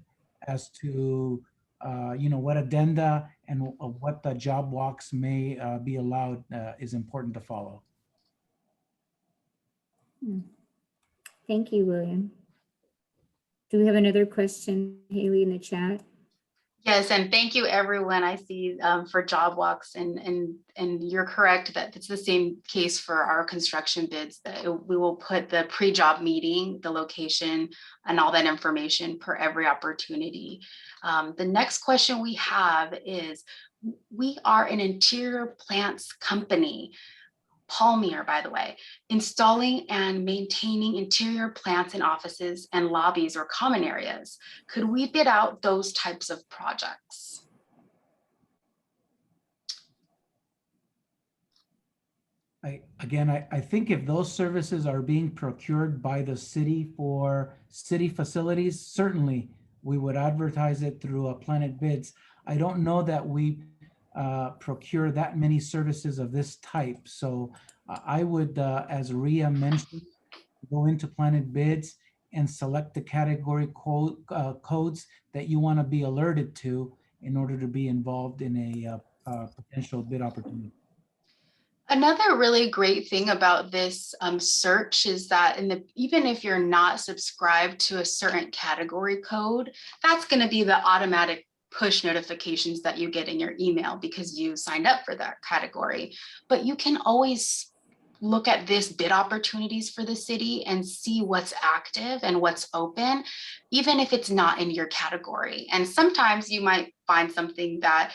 S1: as to what addenda and what the job walks may be allowed is important to follow.
S3: Thank you, William. Do we have another question, Haley, in the chat?
S5: Yes, and thank you, everyone. I see for job walks, and you're correct that it's the same case for our construction bids, that we will put the pre-job meeting, the location, and all that information per every opportunity. The next question we have is, we are an interior plants company. Palmier, by the way, installing and maintaining interior plants in offices and lobbies or common areas. Could we bid out those types of projects?
S1: I think if those services are being procured by the city for city facilities, certainly we would advertise it through a Planet Bids. I don't know that we procure that many services of this type. So I would, as Ria mentioned, go into Planet Bids and select the category codes that you want to be alerted to in order to be involved in a potential bid opportunity.
S5: Another really great thing about this search is that even if you're not subscribed to a certain category code, that's going to be the automatic push notifications that you get in your email because you signed up for that category. But you can always look at this bid opportunities for the city and see what's active and what's open, even if it's not in your category. And sometimes you might find something that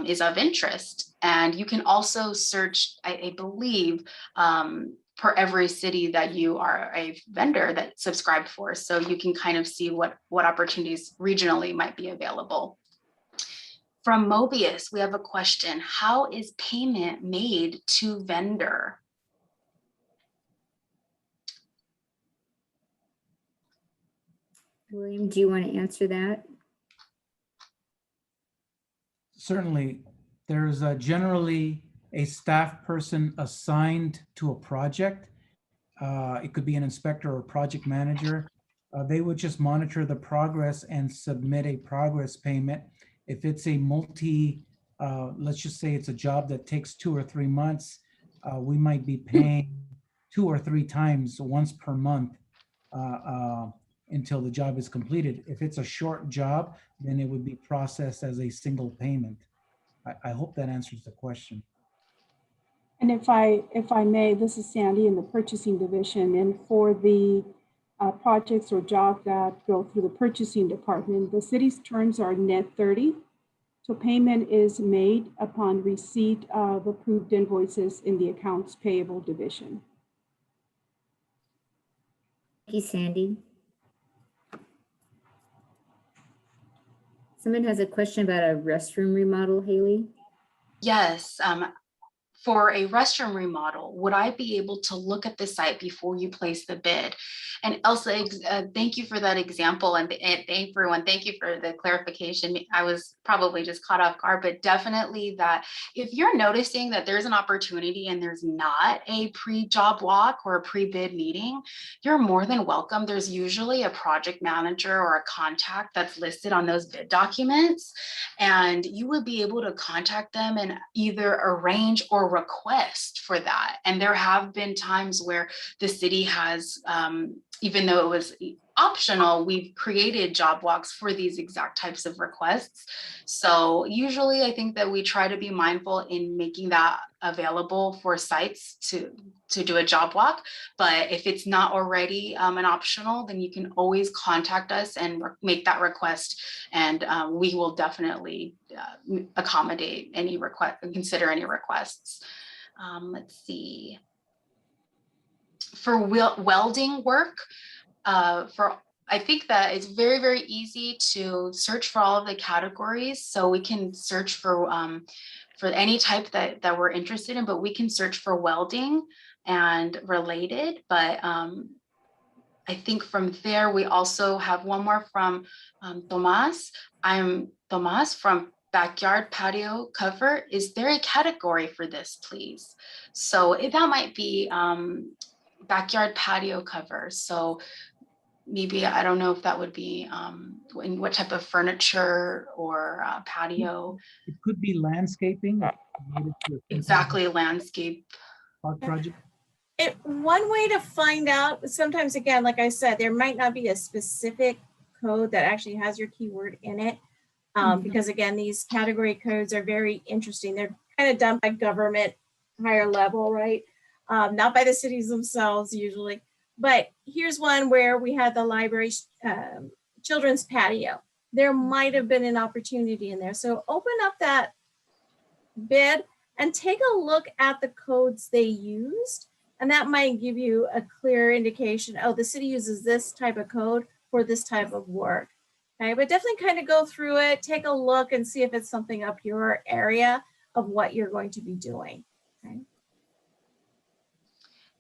S5: is of interest. And you can also search, I believe, per every city that you are a vendor that subscribed for. So you can kind of see what opportunities regionally might be available. From Mobius, we have a question. How is payment made to vendor?
S3: William, do you want to answer that?
S1: Certainly, there's generally a staff person assigned to a project. It could be an inspector or project manager. They would just monitor the progress and submit a progress payment. If it's a let's just say it's a job that takes 2 or 3 months, we might be paying 2 or 3 times once per month until the job is completed. If it's a short job, then it would be processed as a single payment. I hope that answers the question.
S11: And if I may, this is Sandy in the purchasing division, and for the projects or jobs that go through the purchasing department, the city's terms are net 30. So payment is made upon receipt of approved invoices in the accounts payable division.
S3: Thank you, Sandy. Someone has a question about a restroom remodel, Haley.
S5: Yes, for a restroom remodel, would I be able to look at the site before you place the bid? And Elsa, thank you for that example, and everyone, thank you for the clarification. I was probably just caught off guard, but definitely that if you're noticing that there's an opportunity and there's not a pre-job walk or a pre-bid meeting, you're more than welcome. There's usually a project manager or a contact that's listed on those bid documents, and you would be able to contact them and either arrange or request for that. And there have been times where the city has, even though it was optional, we've created job walks for these exact types of requests. So usually I think that we try to be mindful in making that available for sites to do a job walk. But if it's not already an optional, then you can always contact us and make that request. And we will definitely accommodate any request and consider any requests. Let's see. For welding work, I think that it's very, very easy to search for all of the categories. So we can search for any type that we're interested in, but we can search for welding and related. But I think from there, we also have one more from Tomas. I'm Tomas from Backyard Patio Cover. Is there a category for this, please? So that might be backyard patio cover. So maybe, I don't know if that would be in what type of furniture or patio.
S1: It could be landscaping.
S5: Exactly, landscape.
S1: Project.
S6: One way to find out, sometimes again, like I said, there might not be a specific code that actually has your keyword in it, Because again, these category codes are very interesting. They're kind of done by government, higher level, right? Not by the cities themselves usually. But here's one where we had the library children's patio. There might have been an opportunity in there. So open up that bid and take a look at the codes they used. And that might give you a clear indication, oh, the city uses this type of code for this type of work. Okay, but definitely kind of go through it, take a look and see if it's something up your area of what you're going to be doing. Okay.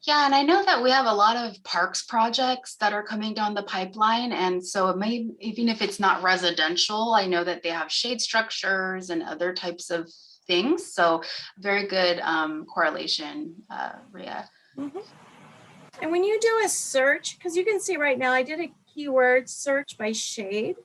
S5: Yeah, and I know that we have a lot of parks projects that are coming down the pipeline. And so it may, even if it's not residential, I know that they have shade structures and other types of things. So very good correlation, Rhea.
S6: Mm-hmm. And when you do a search, because you can see right now, I did a keyword search by shade.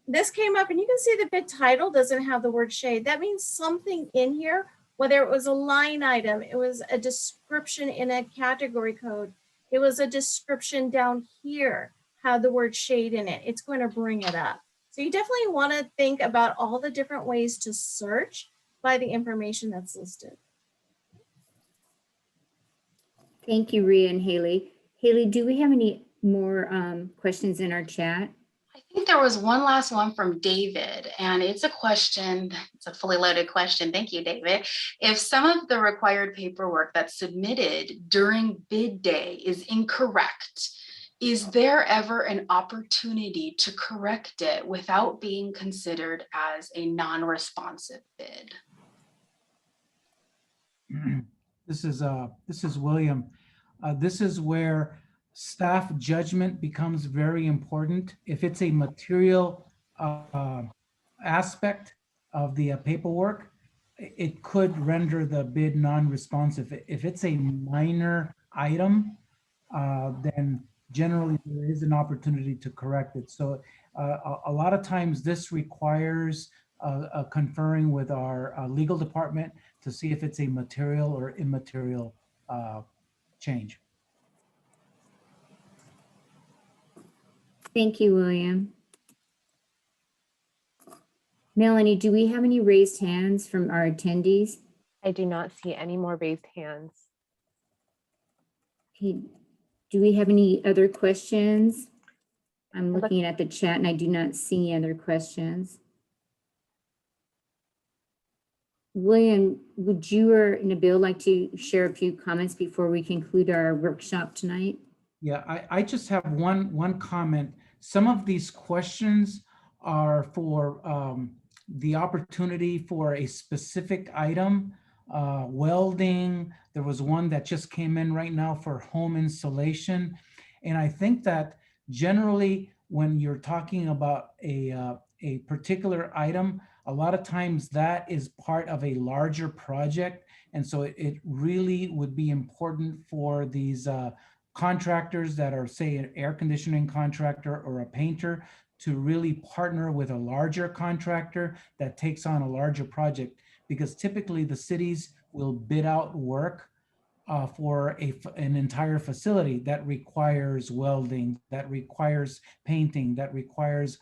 S6: This came up and you can see the bid title doesn't have the word shade. That means something in here, whether it was a line item, it was a description in a category code, it was a description down here, had the word shade in it, it's going to bring it up. So you definitely want to think about all the different ways to search by the information that's listed.
S3: Thank you, Rhea and Haley. Haley, do we have any more questions in our chat?
S5: I think there was one last one from David, and it's a question, it's a fully loaded question. Thank you, David. If some of the required paperwork that's submitted during bid day is incorrect, is there ever an opportunity to correct it without being considered as a non-responsive bid?
S1: This is William. This is where staff judgment becomes very important. If it's a material aspect of the paperwork, it could render the bid non-responsive. If it's a minor item, then generally there is an opportunity to correct it. So a lot of times this requires conferring with our legal department to see if it's a material or immaterial change.
S3: Thank you, William. Melanie, do we have any raised hands from our attendees?
S7: I do not see any more raised hands.
S3: Okay. Do we have any other questions? I'm looking at the chat and I do not see any other questions. William, would you or Nabil like to share a few comments before we conclude our workshop tonight?
S1: Yeah, I just have one comment. Some of these questions are for the opportunity for a specific item, welding. There was one that just came in right now for home installation. And I think that generally when you're talking about a particular item, a lot of times that is part of a larger project. And so it really would be important for these contractors that are, say, an air conditioning contractor or a painter to really partner with a larger contractor that takes on a larger project, because typically the cities will bid out work for an entire facility that requires welding, that requires painting, that requires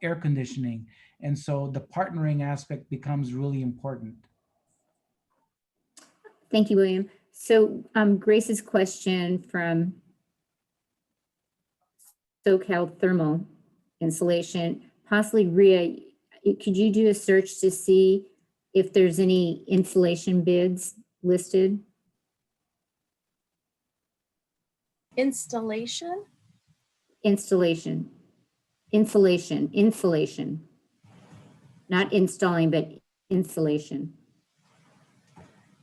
S1: air conditioning. And so the partnering aspect becomes really important.
S3: Thank you, William. So Grace's question from SoCal Thermal Insulation, possibly Rhea, could you do a search to see if there's any insulation bids listed?
S6: Installation?
S3: Installation. Insulation. Not installing, but insulation.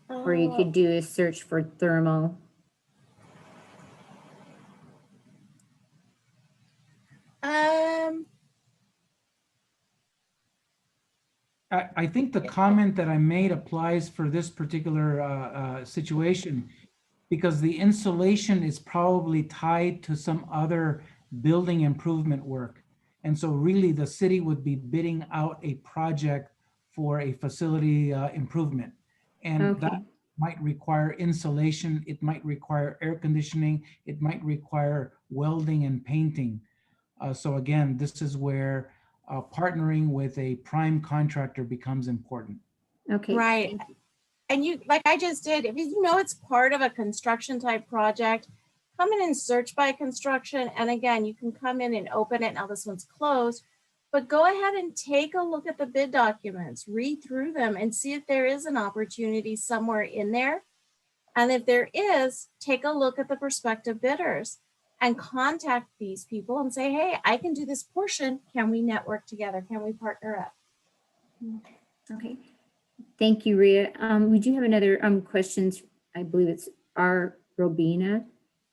S3: Or you could do a search for thermal.
S1: I think the comment that I made applies for this particular situation, because the insulation is probably tied to some other building improvement work. And so really the city would be bidding out a project for a facility improvement. And that might require insulation, it might require air conditioning, it might require welding and painting. So again, this is where partnering with a prime contractor becomes important.
S3: Okay.
S6: Right.
S3: thank you.
S6: And you, like I just did, if you know it's part of a construction type project, come in and search by construction. And again, you can come in and open it. Now this one's closed, but go ahead and take a look at the bid documents, read through them and see if there is an opportunity somewhere in there. And if there is, take a look at the prospective bidders and contact these people and say, hey, I can do this portion. Can we network together? Can we partner up?
S3: Okay. Thank you, Rhea. We do have another questions. I believe it's R. Robina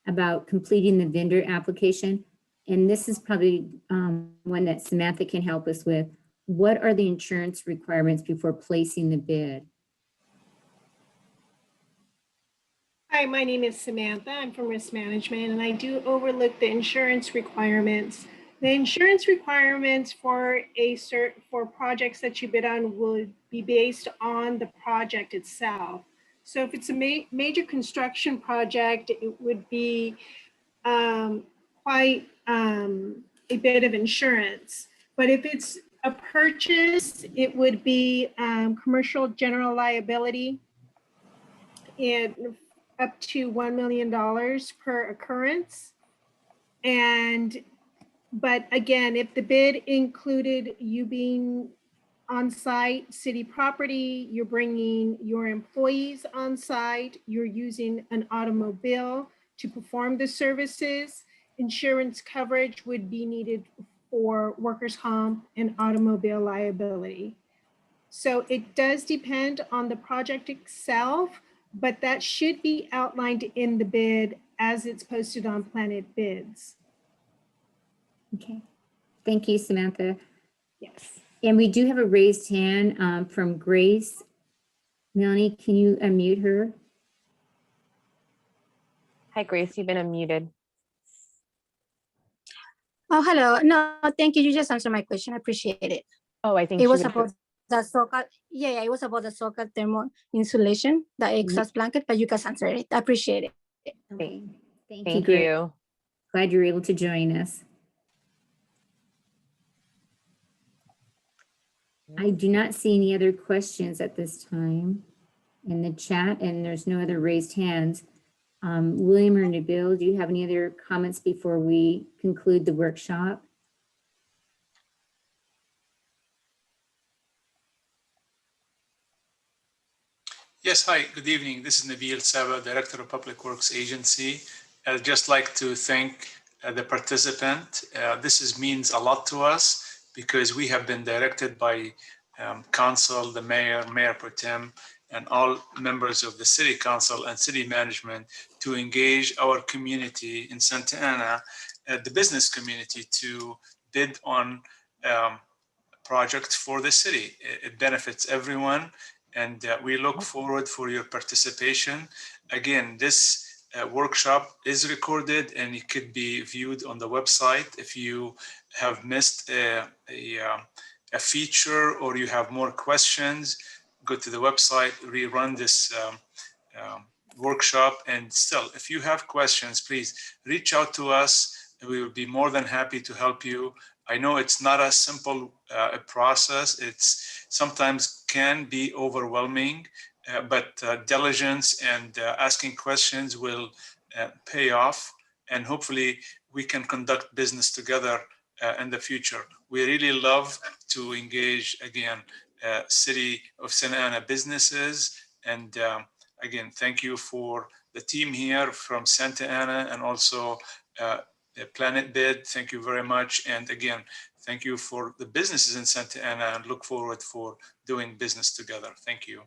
S3: about completing the vendor application. And this is probably one that Samantha can help us with. What are the insurance requirements before placing the bid?
S9: Hi, my name is Samantha. I'm from Risk Management, and I do overlook the insurance requirements. The insurance requirements for for projects that you bid on would be based on the project itself. So if it's a major construction project, it would be quite a bit of insurance. But if it's a purchase, it would be commercial general liability and up to $1 million per occurrence. But again, if the bid included you being on site, city property, you're bringing your employees on site, you're using an automobile to perform the services, insurance coverage would be needed for workers' comp and automobile liability. So it does depend on the project itself, but that should be outlined in the bid as it's posted on Planet Bids.
S3: Okay. Thank you, Samantha.
S9: Yes.
S3: And we do have a raised hand from Grace. Melanie, can you unmute her?
S7: Hi, Grace, you've been unmuted.
S12: Oh, hello. No, thank you. You just answered my question. I appreciate it.
S7: Oh, I think
S12: It
S7: she
S12: was
S7: would-
S12: about the socket. Yeah, it was about the socket thermal insulation, the exhaust blanket, but you guys answered it. I appreciate it.
S3: Okay.
S7: Thank
S3: Grace.
S7: you.
S3: Glad you're able to join us. I do not see any other questions at this time in the chat, and there's no other raised hands. William or Nabil, do you have any other comments before we conclude the workshop?
S13: Yes, hi, good evening. This is Nabil Saba, Director of Public Works Agency. I'd just like to thank the participant. This means a lot to us because we have been directed by council, the mayor, Mayor Pro Tem, and all members of the city council and city management to engage our community in Santa Ana, the business community, to bid on projects for the city. It benefits everyone, and we look forward for your participation. Again, this workshop is recorded and it could be viewed on the website. If you have missed a feature or you have more questions, go to the website, rerun this workshop. And still, if you have questions, please reach out to us. We will be more than happy to help you. I know it's not a simple process. It's sometimes can be overwhelming, but diligence and asking questions will pay off. And hopefully we can conduct business together in the future. We really love to engage, again, City of Santa Ana businesses. And again, thank you for the team here from Santa Ana and also Planet Bid. Thank you very much. And again, thank you for the businesses in Santa Ana and look forward for doing business together. Thank you.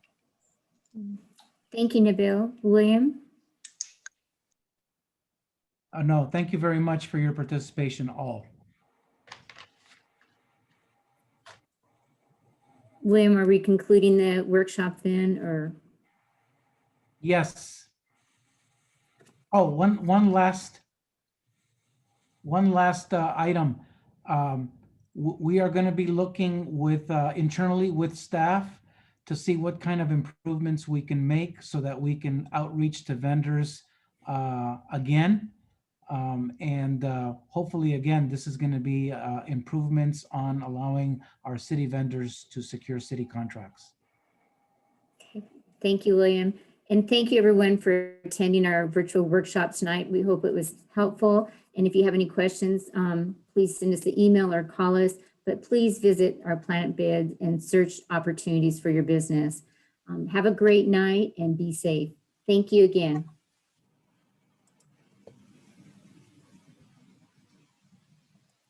S3: Thank you, Nabil. William?
S1: No, thank you very much for your participation, all.
S3: William, are we concluding the workshop then, or?
S1: Yes. Oh, one last item. We are going to be looking with internally with staff to see what kind of improvements we can make so that we can outreach to vendors again. And hopefully, again, this is going to be improvements on allowing our city vendors to secure city contracts.
S3: Thank you, William. And thank you everyone for attending our virtual workshop tonight. We hope it was helpful. And if you have any questions, please send us an email or call us, but please visit our Planet Bids and search opportunities for your business. Have a great night and be safe. Thank you again.